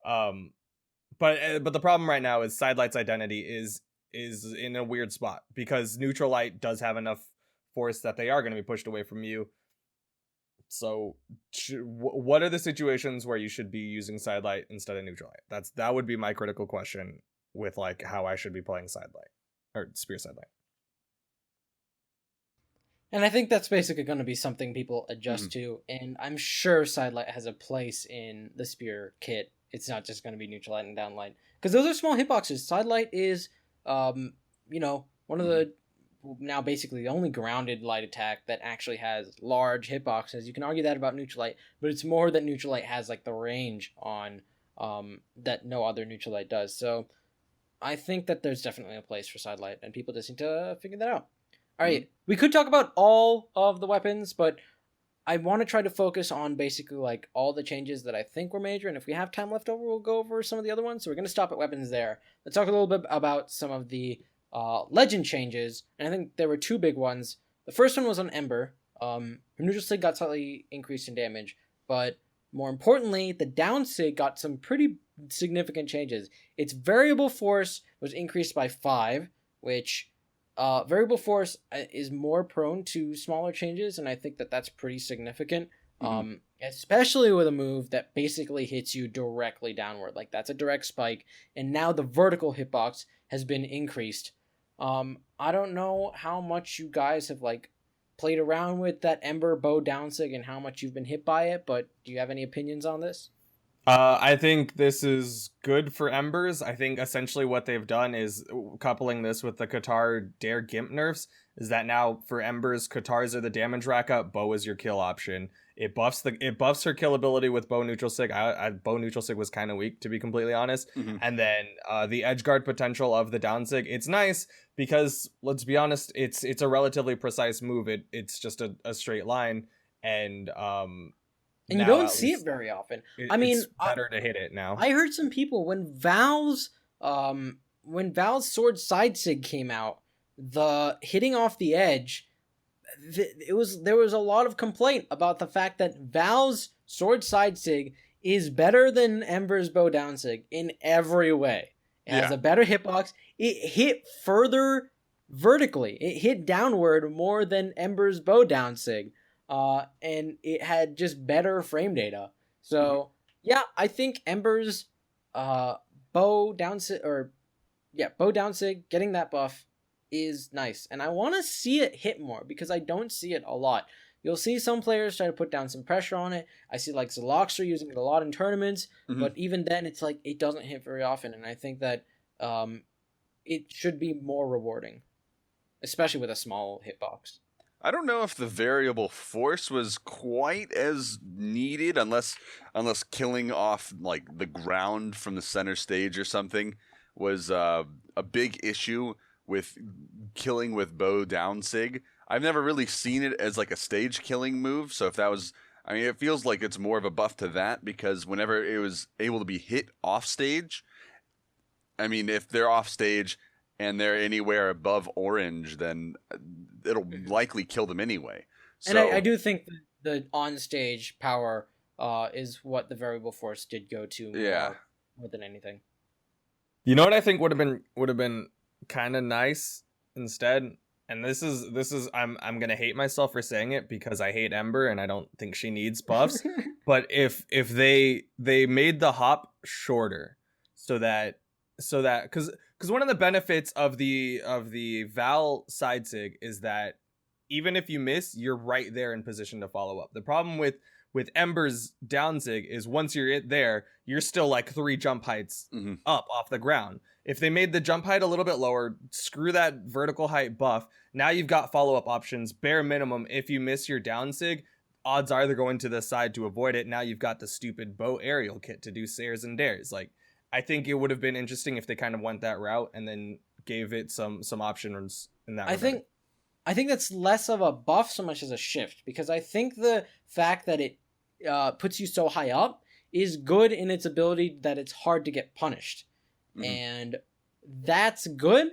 But the problem right now is sidelight's identity is in a weird spot because neutral light does have enough force that they are going to be pushed away from you. So what are the situations where you should be using sidelight instead of neutral light? That would be my critical question with like how I should be playing sidelight or Spear sidelight. And I think that's basically going to be something people adjust to, and I'm sure sidelight has a place in the Spear kit. It's not just going to be neutral light and downlight, because those are small hitboxes. Sidelight is, one of the now basically the only grounded light attack that actually has large hitboxes. You can argue that about neutral light, but it's more that neutral light has like the range on that no other neutral light does. So I think that there's definitely a place for sidelight, and people just need to figure that out. All right, we could talk about all of the weapons, but I want to try to focus on basically like all the changes that I think were major, and if we have time left over, we'll go over some of the other ones. So we're going to stop at weapons there. Let's talk a little bit about some of the legend changes, and I think there were two big ones. The first one was on Ember. Her neutral sig got slightly increased in damage, but more importantly, the down sig got some pretty significant changes. Its variable force was increased by 5, which variable force is more prone to smaller changes, and I think that that's pretty significant, especially with a move that basically hits you directly downward. Like, that's a direct spike, and now the vertical hitbox has been increased. I don't know how much you guys have, like, played around with that Ember bow downsig and how much you've been hit by it, but do you have any opinions on this? I think this is good for Embers. I think essentially what they've done is coupling this with the Katar Dare Gimp nerfs is that now for Embers, Katars are the damage rack up, bow is your kill option. It buffs her kill ability with bow neutral sig. Bow neutral sig was kind of weak, to be completely honest. And then the edge guard potential of the down sig, it's nice because let's be honest, it's a relatively precise move. It's just a straight line, and you don't see it very often. I mean, it's better to hit it now. I heard some people when Val's sword side sig came out, the hitting off the edge, there was a lot of complaint about the fact that Val's sword side sig is better than Ember's bow down sig in every way. It has a better hitbox. It hit further vertically. It hit downward more than Ember's bow down sig. And it had just better frame data. So yeah, I think Ember's bow down sig getting that buff is nice, and I want to see it hit more because I don't see it a lot. You'll see some players try to put down some pressure on it. I see like Zaloxer using it a lot in tournaments, but even then it's like it doesn't hit very often, and I think that it should be more rewarding, especially with a small hitbox. I don't know if the variable force was quite as needed unless killing off like the ground from the center stage or something was a big issue with killing with bow down sig. I've never really seen it as like a stage killing move, so if that was, I mean, it feels like it's more of a buff to that because whenever it was able to be hit off stage, I mean, if they're off stage and they're anywhere above orange, then it'll likely kill them anyway. So, and I do think the on-stage power is what the variable force did go to more than anything. You know what I think would have been kind of nice instead? And this is I'm gonna hate myself for saying it because I hate Ember and I don't think she needs buffs. But if they made the hop shorter so that because one of the benefits of the Val side sig is that even if you miss, you're right there in position to follow up. The problem with Ember's down sig is once you're there, you're still like 3 jump heights up off the ground. If they made the jump height a little bit lower, screw that vertical height buff. Now you've got follow-up options. Bare minimum, if you miss your down sig, odds are they're going to the side to avoid it. Now you've got the stupid bow aerial kit to do sares and dares. Like, I think it would have been interesting if they kind of went that route and then gave it some options in that regard. I think that's less of a buff so much as a shift, because I think the fact that it puts you so high up is good in its ability that it's hard to get punished. And that's good,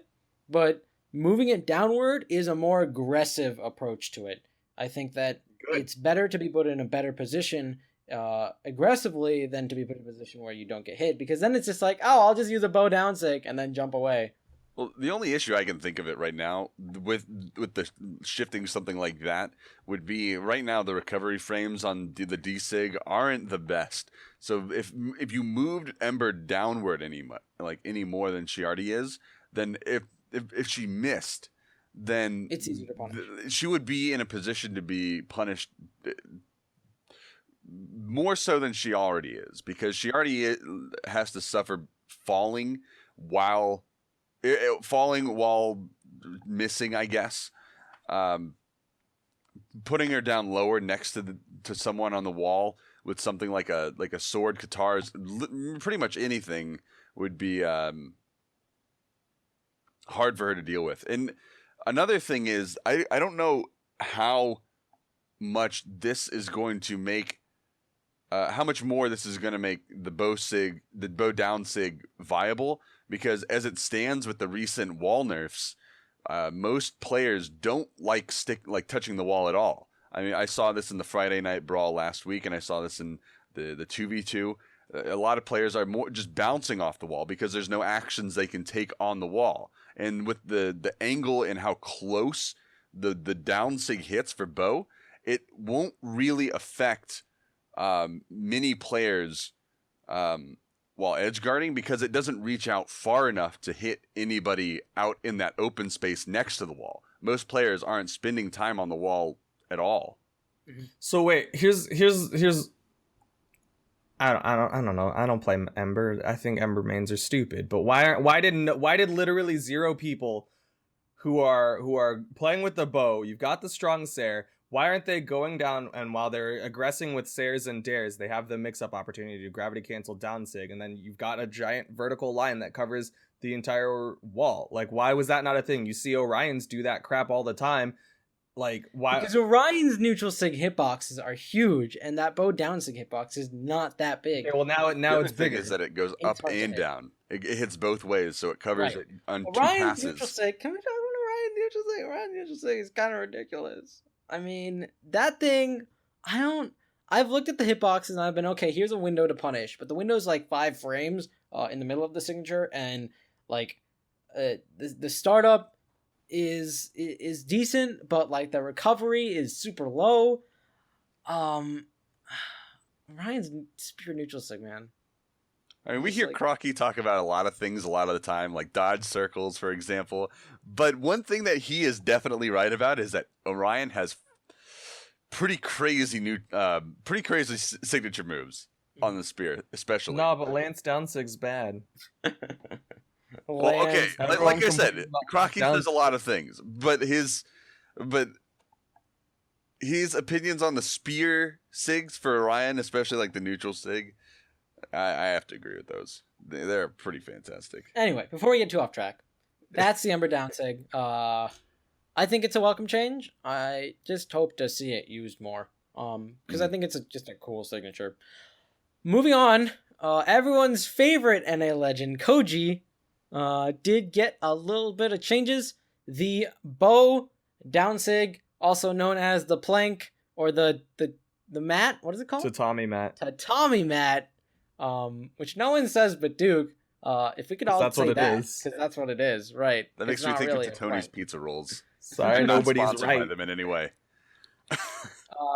but moving it downward is a more aggressive approach to it. I think that it's better to be put in a better position aggressively than to be put in a position where you don't get hit, because then it's just like, oh, I'll just use a bow down sig and then jump away. Well, the only issue I can think of it right now with the shifting something like that would be right now the recovery frames on the D-Sig aren't the best. So if you moved Ember downward any more than she already is, then if she missed, then it's easy to punish. She would be in a position to be punished more so than she already is, because she already has to suffer falling while missing, I guess. Putting her down lower next to someone on the wall with something like a sword, katars, pretty much anything would be hard for her to deal with. And another thing is, I don't know how much this is going to make, how much more this is going to make the bow down sig viable, because as it stands with the recent wall nerfs, most players don't like touching the wall at all. I mean, I saw this in the Friday Night Brawl last week, and I saw this in the 2v2. A lot of players are more just bouncing off the wall because there's no actions they can take on the wall. And with the angle and how close the down sig hits for bow, it won't really affect many players while edge guarding, because it doesn't reach out far enough to hit anybody out in that open space next to the wall. Most players aren't spending time on the wall at all. So wait, here's I don't know. I don't play Ember. I think Ember mains are stupid. But why did literally 0 people who are playing with the bow, you've got the strong Sair, why aren't they going down, and while they're aggressing with Sairs and Dares, they have the mix-up opportunity to gravity cancel down sig, and then you've got a giant vertical line that covers the entire wall? Like, why was that not a thing? You see Orions do that crap all the time. Like, why? Because Orion's neutral sig hitboxes are huge, and that bow down sig hitbox is not that big. Okay, well, now it's bigger. Is that it goes up and down. It hits both ways, so it covers it on two Orion's passes. Neutral sig. Can we talk about Orion's neutral sig? Orion's neutral sig is kind of ridiculous. I mean, that thing, I've looked at the hitboxes and I've been, okay, here's a window to punish, but the window's like 5 frames in the middle of the signature, and like the startup is decent, but like the recovery is super low. Ryan's pure neutral sig, man. I mean, we hear Crocky talk about a lot of things a lot of the time, like dodge circles, for example. But one thing that he is definitely right about is that Orion has pretty crazy signature moves on the spear, especially. No, but Lance downsig's bad. Well, okay, like I said, Crocky says a lot of things, but his opinions on the spear sigs for Orion, especially like the neutral sig, I have to agree with those. They're pretty fantastic. Anyway, before we get too off track, that's the Ember down sig. I think it's a welcome change. I just hope to see it used more, because I think it's just a cool signature. Moving on, everyone's favorite NA legend, Koji, did get a little bit of changes. The bow down sig, also known as the plank or the mat, what is it called? Tatami mat. Tatami mat. Which no one says but Duke. If we could all say that, because that's what it is, right? That makes me think of Tony's Pizza Rolls. Sorry, nobody's right. By them in any way.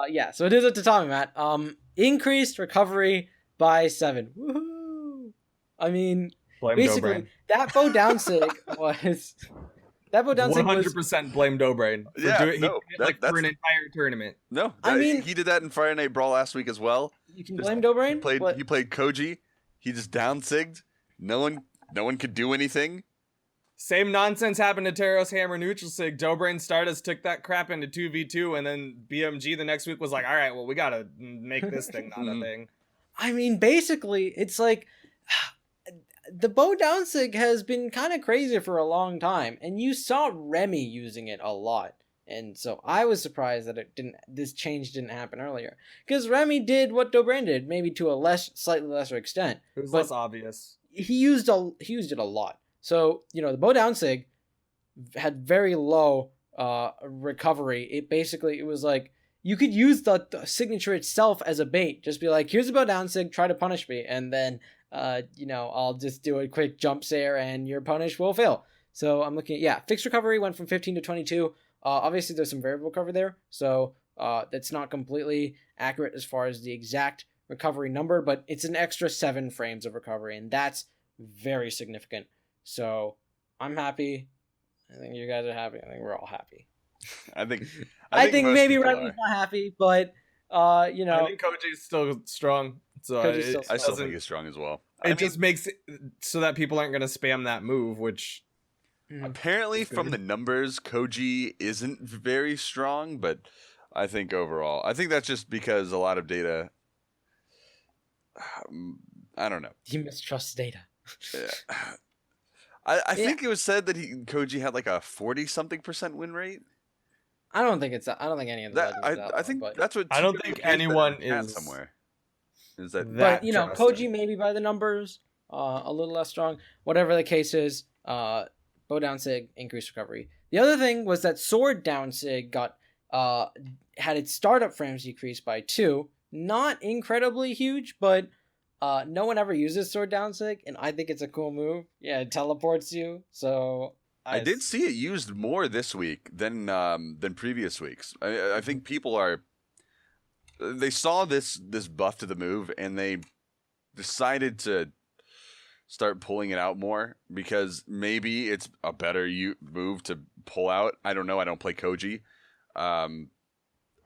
Yeah, so it is a tatami mat. Increased recovery by 7. Woohoo! I mean, basically, Dobrein. that bow down sig was 100% blame Dobrein. Yeah, he did it for an entire tournament. No, I mean, he did that in Friday Night Brawl last week as well. You can blame Dobrein. He played Koji. He just down sigged. No one could do anything. Same nonsense happened to Taros Hammer neutral sig. Dobrein Stardust took that crap into 2v2, and then BMG the next week was like, all right, well, we gotta make this thing not a thing. I mean, basically, it's like the bow down sig has been kind of crazy for a long time, and you saw Remy using it a lot. And so I was surprised that this change didn't happen earlier, because Remy did what Dobrein did, maybe to a slightly lesser extent. It was less obvious. He used it a lot. So, the bow down sig had very low recovery. It was like you could use the signature itself as a bait. Just be like, here's a bow down sig, try to punish me, and then I'll just do a quick jump Sair and your punish will fail. So I'm looking at, fixed recovery went from 15 to 22. Obviously there's some variable recovery there, so that's not completely accurate as far as the exact recovery number, but it's an extra 7 frames of recovery, and that's very significant. So I'm happy. I think you guys are happy. I think we're all happy. I think maybe Remy's not happy, but I think Koji's still strong. So I still think he's strong as well. It just makes it so that people aren't going to spam that move, which apparently from the numbers, Koji isn't very strong, but I think overall, I think that's just because a lot of data. I don't know. You mistrust data. I think it was said that Koji had like a 40-something% win rate. I don't think any of the legends. I think but that's what I don't think anyone is somewhere. Is that but Koji maybe by the numbers, a little less strong. Whatever the case is, bow down sig increased recovery. The other thing was that sword down sig got had its startup frames decreased by 2. Not incredibly huge, but no one ever uses sword down sig, and I think it's a cool move. Yeah, it teleports you. So I did see it used more this week than previous weeks. I think people they saw this buff to the move and they decided to start pulling it out more because maybe it's a better move to pull out. I don't know. I don't play Koji.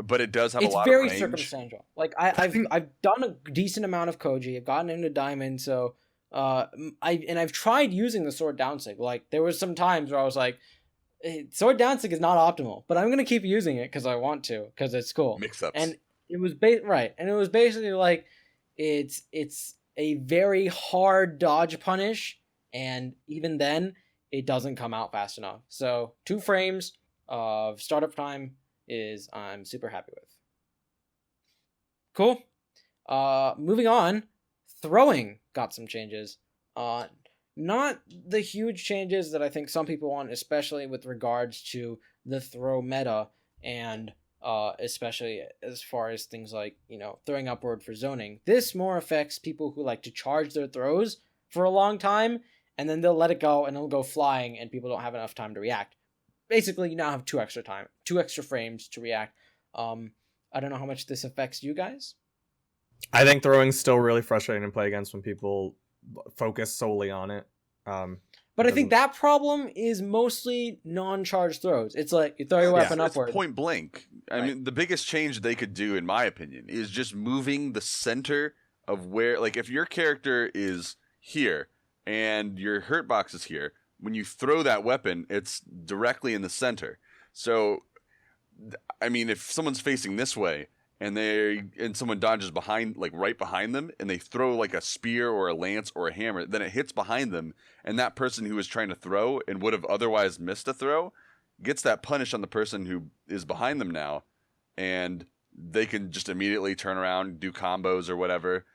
But it does have a lot of range. It's very circumstantial. Like I've done a decent amount of Koji. I've gotten into Diamond, so I've tried using the sword down sig. Like there was some times where I was like, sword down sig is not optimal, but I'm gonna keep using it because I want to, because it's cool. Mix-ups. And it was and it was basically like it's a very hard dodge punish, and even then it doesn't come out fast enough. So 2 frames of startup time is I'm super happy with. Cool. Moving on, throwing got some changes. Not the huge changes that I think some people want, especially with regards to the throw meta, and especially as far as things like, throwing upward for zoning. This more affects people who like to charge their throws for a long time, and then they'll let it go and it'll go flying and people don't have enough time to react. Basically, you now have 2 extra frames to react. I don't know how much this affects you guys. I think throwing's still really frustrating to play against when people focus solely on it. But I think that problem is mostly non-charged throws. It's like you throw your weapon upward. It's point blank. I mean, the biggest change they could do, in my opinion, is just moving the center of where, like, if your character is here and your hurt box is here, when you throw that weapon, it's directly in the center. So, I mean, if someone's facing this way and someone dodges behind, like right behind them, and they throw like a spear or a lance or a hammer, then it hits behind them, and that person who was trying to throw and would have otherwise missed a throw gets that punish on the person who is behind them now, and they can just immediately turn around, do combos or whatever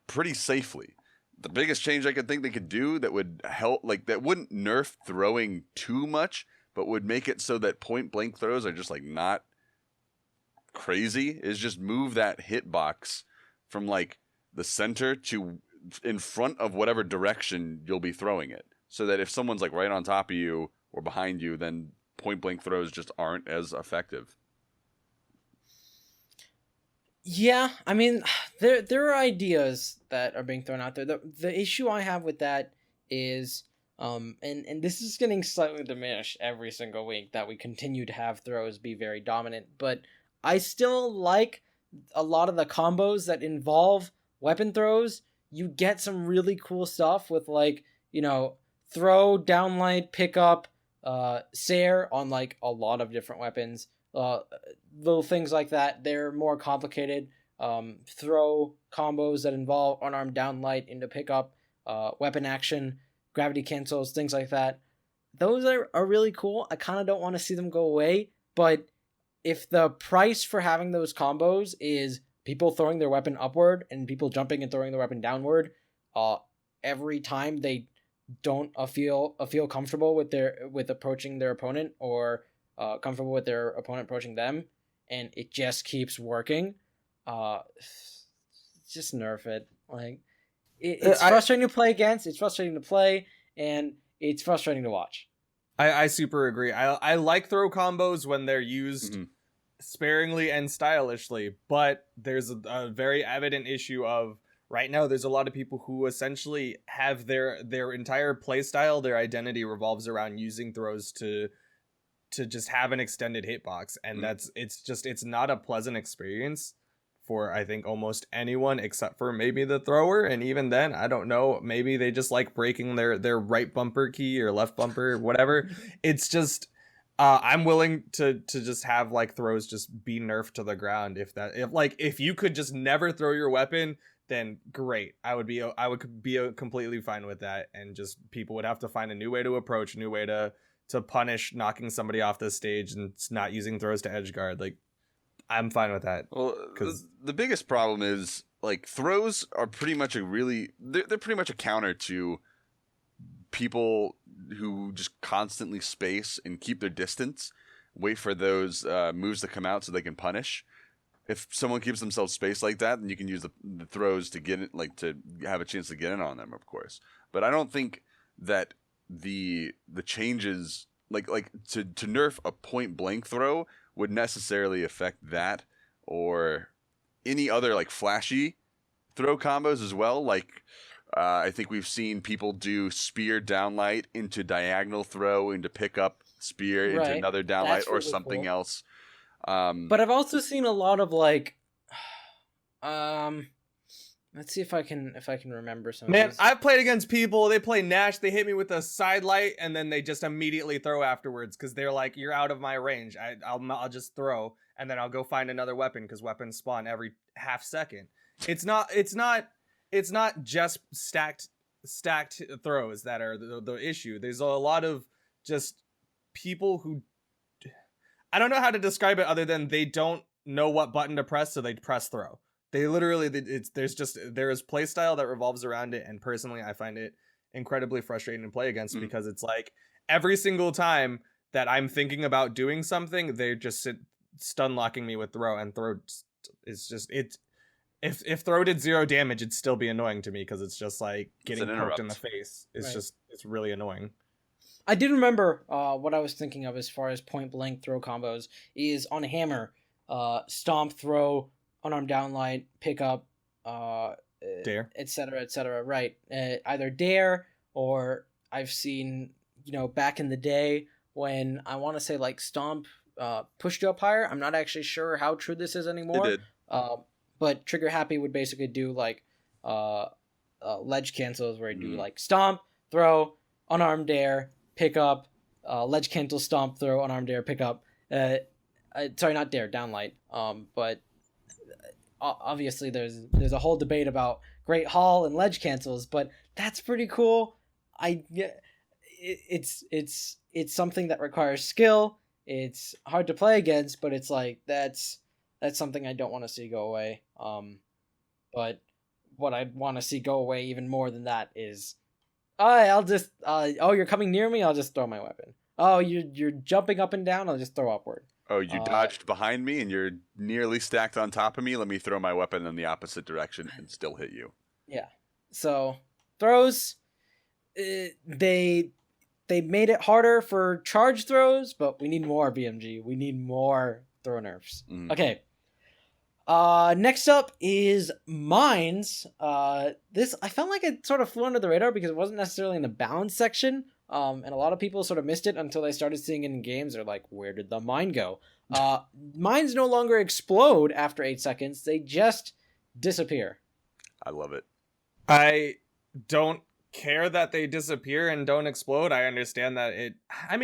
pretty safely. The biggest change I could think they could do that would help, like, that wouldn't nerf throwing too much, but would make it so that point blank throws are just like not crazy, is just move that hitbox from like the center to in front of whatever direction you'll be throwing it, so that if someone's like right on top of you or behind you, then point blank throws just aren't as effective. Yeah, I mean, there are ideas that are being thrown out there. The issue I have with that is, and this is getting slightly diminished every single week that we continue to have throws be very dominant, but I still like a lot of the combos that involve weapon throws. You get some really cool stuff with, like, throw, downlight, pick up, Sair on like a lot of different weapons. Little things like that. They're more complicated. Throw combos that involve unarmed downlight into pickup, weapon action, gravity cancels, things like that. Those are really cool. I kind of don't want to see them go away, but if the price for having those combos is people throwing their weapon upward and people jumping and throwing their weapon downward, every time they don't feel comfortable with approaching their opponent, or comfortable with their opponent approaching them, and it just keeps working, just nerf it. Like, it's frustrating to play against, it's frustrating to play, and it's frustrating to watch. I super agree. I like throw combos when they're used sparingly and stylishly, but there's a very evident issue of, right now there's a lot of people who essentially have their entire playstyle, their identity revolves around using throws to just have an extended hitbox, and it's not a pleasant experience for, I think, almost anyone except for maybe the thrower, and even then, I don't know, maybe they just like breaking their right bumper key or left bumper, whatever. It's just I'm willing to just have like throws just be nerfed to the ground if you could just never throw your weapon, then great. I would be completely fine with that, and just people would have to find a new way to approach, a new way to punish knocking somebody off the stage and not using throws to edge guard. Like, I'm fine with that. Well, the biggest problem is, like, throws are pretty much they're pretty much a counter to people who just constantly space and keep their distance, wait for those moves to come out so they can punish. If someone keeps themselves space like that, then you can use the throws to get it, like, to have a chance to get in on them, of course. But I don't think that the changes, like to nerf a point blank throw would necessarily affect that, or any other, like, flashy throw combos as well. Like, I think we've seen people do spear downlight into diagonal throw into pick up spear into another downlight or something else. But I've also seen a lot of, like, let's see if I can remember some. Man, of these. I've played against people. They play Nash. They hit me with a side light, and then they just immediately throw afterwards because they're like, "You're out of my range. I'll just throw, and then I'll go find another weapon because weapons spawn every half second." It's not just stacked throws that are the issue. There's a lot of just people who, I don't know how to describe it other than they don't know what button to press, so they press throw. They literally, there is playstyle that revolves around it, and personally, I find it incredibly frustrating to play against because it's like every single time that I'm thinking about doing something, they just stun locking me with throw, and throw is just it. If throw did 0 damage, it'd still be annoying to me because it's just like getting poked in the face. It's it's really annoying. I did remember what I was thinking of as far as point blank throw combos is on a hammer, stomp, throw, unarmed downlight, pick up, dare, etc. Right, either dare, or I've seen, back in the day when I want to say, like, stomp pushed you up higher. I'm not actually sure how true this is anymore. It did. But Trigger Happy would basically do, like, ledge cancels where he'd do, like, stomp, throw, unarmed dare, pick up, ledge cancel, stomp, throw, unarmed dare, pick up. Sorry, not dare, downlight. But obviously there's a whole debate about Great Hall and ledge cancels, but that's pretty cool. It's something that requires skill. It's hard to play against, but it's like that's something I don't want to see go away. But what I want to see go away even more than that is, I'll just you're coming near me, I'll just throw my weapon. Oh, you're jumping up and down, I'll just throw upward. Oh, you dodged behind me and you're nearly stacked on top of me. Let me throw my weapon in the opposite direction and still hit you. Yeah. So throws, they made it harder for charge throws, but we need more BMG. We need more throw nerfs. Okay. Next up is mines. This, I felt like it sort of flew under the radar because it wasn't necessarily in the balance section. And a lot of people sort of missed it until they started seeing it in games. They're like, where did the mine go? Mines no longer explode after 8 seconds. They just disappear. I love it. I don't care that they disappear and don't explode. I understand that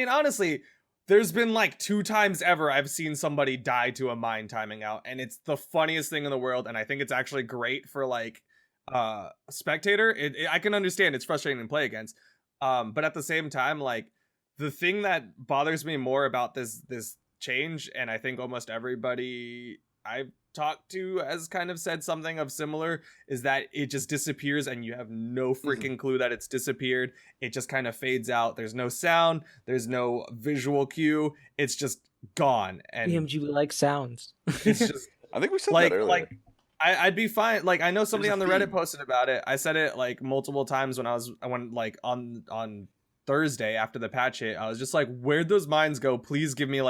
honestly, there's been like 2 times ever I've seen somebody die to a mine timing out, and it's the funniest thing in the world, and I think it's actually great for, like, a spectator. I can understand it's frustrating to play against, but at the same time, like, the thing that bothers me more about this change, and I think almost everybody I've talked to has kind of said something of similar, is that it just disappears and you have no freaking clue that it's disappeared. It just kind of fades out. There's no sound, there's no visual cue, it's just gone. And BMG, we like sounds. It's just I think we said that earlier. Like I'd be fine. Like, I know somebody on the Reddit posted about it. I said it like multiple times when on Thursday after the patch hit. I was just like, where'd those mines go? Please give me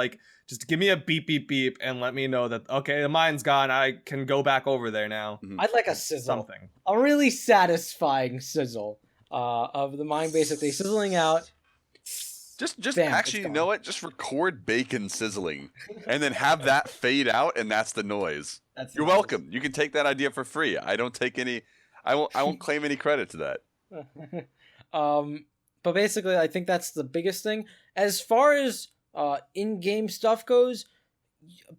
just give me a beep beep beep and let me know that, okay, the mine's gone. I can go back over there now. I'd like a sizzle. Something. A really satisfying sizzle of the mine basically sizzling out. Just bam, actually, you know what? Just record bacon sizzling and then have that fade out, and that's the noise. You're welcome. You can take that idea for free. I don't take any. I won't claim any credit to that. But basically, I think that's the biggest thing. As far as in-game stuff goes,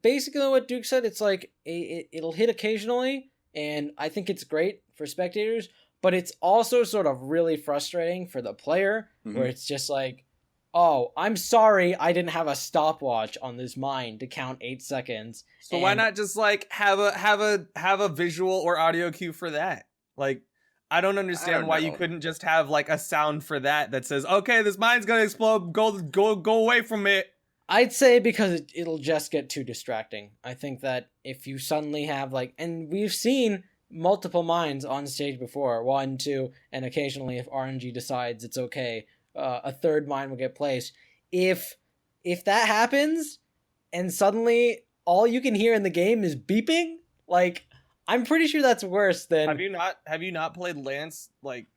basically what Duke said, it's like it'll hit occasionally, and I think it's great for spectators, but it's also sort of really frustrating for the player, where it's just like, oh, I'm sorry I didn't have a stopwatch on this mine to count 8 seconds. So why not just like have a visual or audio cue for that? Like, I don't understand why you couldn't just have like a sound for that says, okay, this mine's gonna explode, go away from it. I'd say because it'll just get too distracting. I think that if you suddenly have like, and we've seen multiple mines on stage before, 1, 2, and occasionally if RNG decides it's okay, a third mine will get placed. If that happens, and suddenly all you can hear in the game is beeping, like, I'm pretty sure that's worse than. Have you not played Lance like?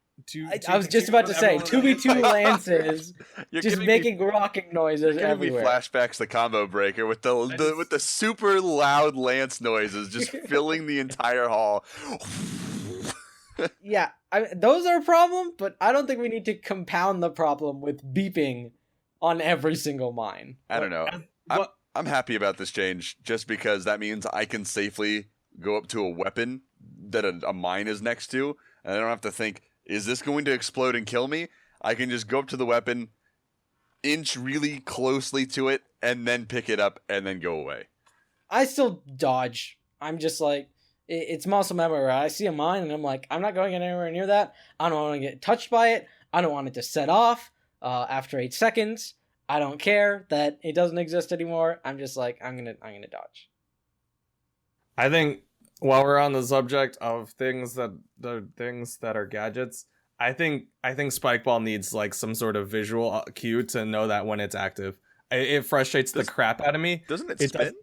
I was just about to say 2v2 Lances just making rocking noises everywhere. Flashbacks the combo breaker with the super loud Lance noises just filling the entire hall. Yeah, those are a problem, but I don't think we need to compound the problem with beeping on every single mine. I don't know. I'm happy about this change just because that means I can safely go up to a weapon that a mine is next to, and I don't have to think, is this going to explode and kill me? I can just go up to the weapon, inch really closely to it, and then pick it up and then go away. I still dodge. I'm just like, it's muscle memory. I see a mine and I'm like, I'm not going anywhere near that. I don't want to get touched by it. I don't want it to set off after 8 seconds. I don't care that it doesn't exist anymore. I'm just like, I'm gonna dodge. I think while we're on the subject of things that are gadgets, I think Spikeball needs like some sort of visual cue to know that when it's active. It frustrates the crap out of me. Doesn't it spin?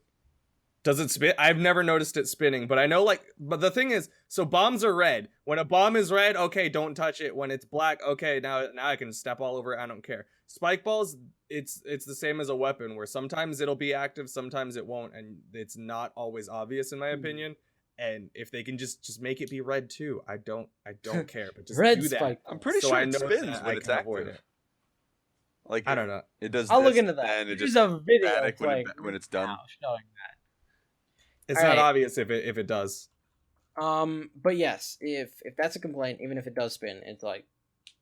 Does it spin? I've never noticed it spinning, but I know but the thing is, so bombs are red. When a bomb is red, okay, don't touch it. When it's black, okay, now I can step all over it. I don't care. Spikeballs, it's the same as a weapon where sometimes it'll be active, sometimes it won't, and it's not always obvious in my opinion. And if they can just make it be red too, I don't care. But just red do that. spike. I'm pretty sure it spins when it's active. Like I don't know. It does. I'll look into that. And There's a video when it's done. Showing that. It's not obvious if it does. But yes, if that's a complaint, even if it does spin, it's like,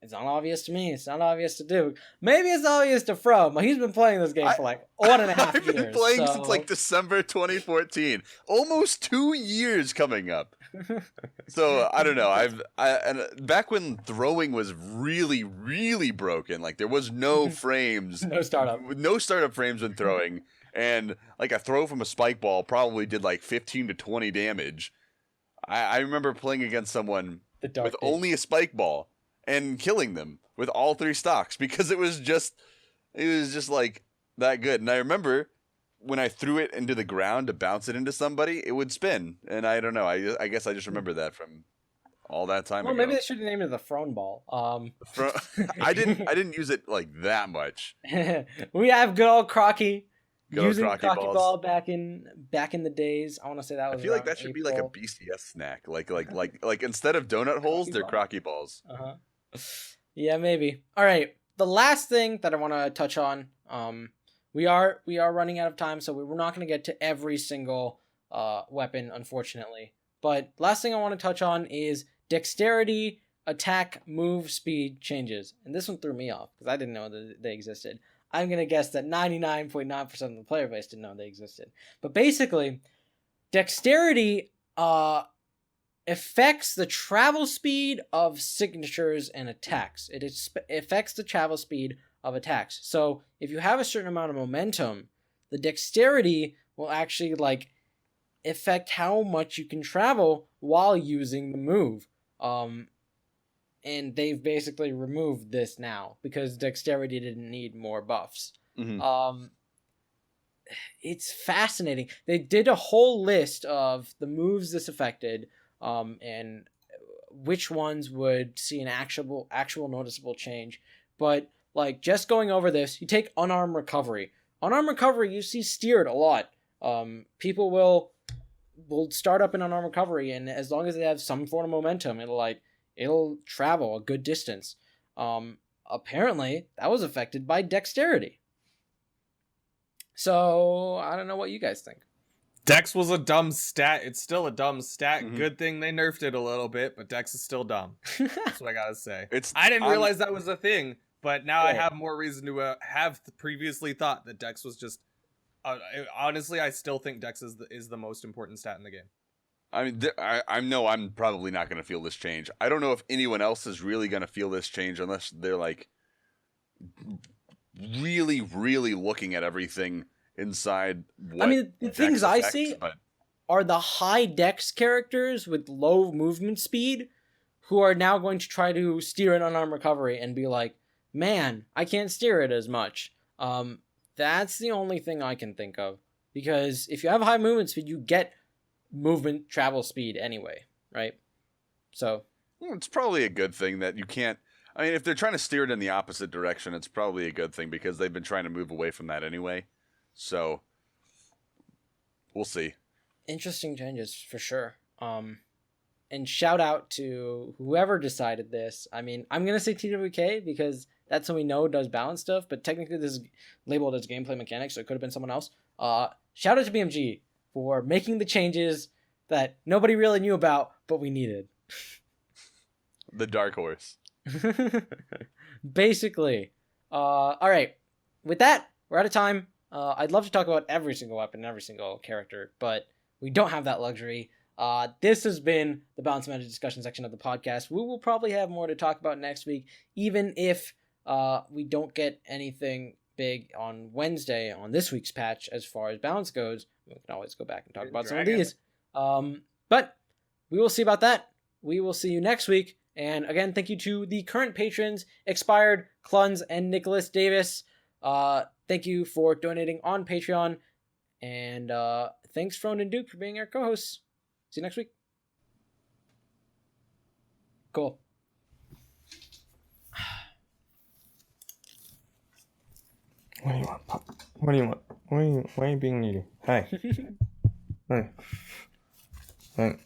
it's not obvious to me. It's not obvious to Duc. Maybe it's obvious to Frohned. He's been playing this game for like 1.5 years. I've been playing since like December 2014. Almost 2 years coming up. So I don't know. And back when throwing was really, really broken, like there was no frames, no startup frames when throwing, and like a throw from a spike ball probably did like 15 to 20 damage. I remember playing against someone with only a spike ball and killing them with all 3 stocks because it was just like that good. And I remember when I threw it into the ground to bounce it into somebody, it would spin. And I don't know. I guess I just remember that from all that time ago. Well, maybe they should have named it the Frohned ball. I didn't use it like that much. We have good old Crocky. Using Crocky Crocky balls. Ball back in the days. I want to say that was. I feel like that should be like a BCS snack. Like instead of donut holes, they're Crocky balls. Yeah, maybe. All right. The last thing that I want to touch on. We are running out of time, so we're not going to get to every single weapon, unfortunately. But last thing I want to touch on is dexterity, attack, move, speed changes. And this one threw me off because I didn't know that they existed. I'm going to guess that 99.9% of the player base didn't know they existed. But basically, dexterity affects the travel speed of signatures and attacks. It affects the travel speed of attacks. So if you have a certain amount of momentum, the dexterity will actually like affect how much you can travel while using the move. And they've basically removed this now because dexterity didn't need more buffs. Mm-hmm. It's fascinating. They did a whole list of the moves this affected, and which ones would see an actual noticeable change. But like just going over this, you take unarmed recovery. Unarmed recovery, you see steered a lot. People will start up in unarmed recovery, and as long as they have some form of momentum, it'll travel a good distance. Apparently, that was affected by dexterity. So, I don't know what you guys think. Dex was a dumb stat. It's still a dumb stat. Mhm. Good thing they nerfed it a little bit, but Dex is still dumb. That's what I gotta say. I didn't realize that was a thing, but now I have more reason to have previously thought that Dex was just. Honestly, I still think Dex is the most important stat in the game. I mean, I know I'm probably not going to feel this change. I don't know if anyone else is really going to feel this change unless they're like really, really looking at everything inside. I mean, the things I see are the high dex characters with low movement speed who are now going to try to steer an unarmed recovery and be like, man, I can't steer it as much. That's the only thing I can think of. Because if you have high movement speed, you get movement travel speed anyway, right? So it's probably a good thing that you can't. I mean, if they're trying to steer it in the opposite direction, it's probably a good thing because they've been trying to move away from that anyway. So we'll see. Interesting changes for sure. And shout out to whoever decided this. I mean, I'm gonna say TWK because that's who we know does balance stuff, but technically this is labeled as gameplay mechanics, so it could have been someone else. Shout out to BMG for making the changes that nobody really knew about, but we needed. The dark horse. Basically. All right. With that, we're out of time. I'd love to talk about every single weapon and every single character, but we don't have that luxury. This has been the Balance Magic discussion section of the podcast. We will probably have more to talk about next week, even if we don't get anything big on Wednesday on this week's patch as far as balance goes. We can always go back and talk about some of these. But we will see about that. We will see you next week. And again, thank you to the current patrons, Expired, Clunse, and Nicholas Davis. Thank you for donating on Patreon. And thanks, Frohned and Duc, for being our co-hosts. See you next week. Cool. What do you want, Pop? What do you want? Why are you being needy? Hi. Hi.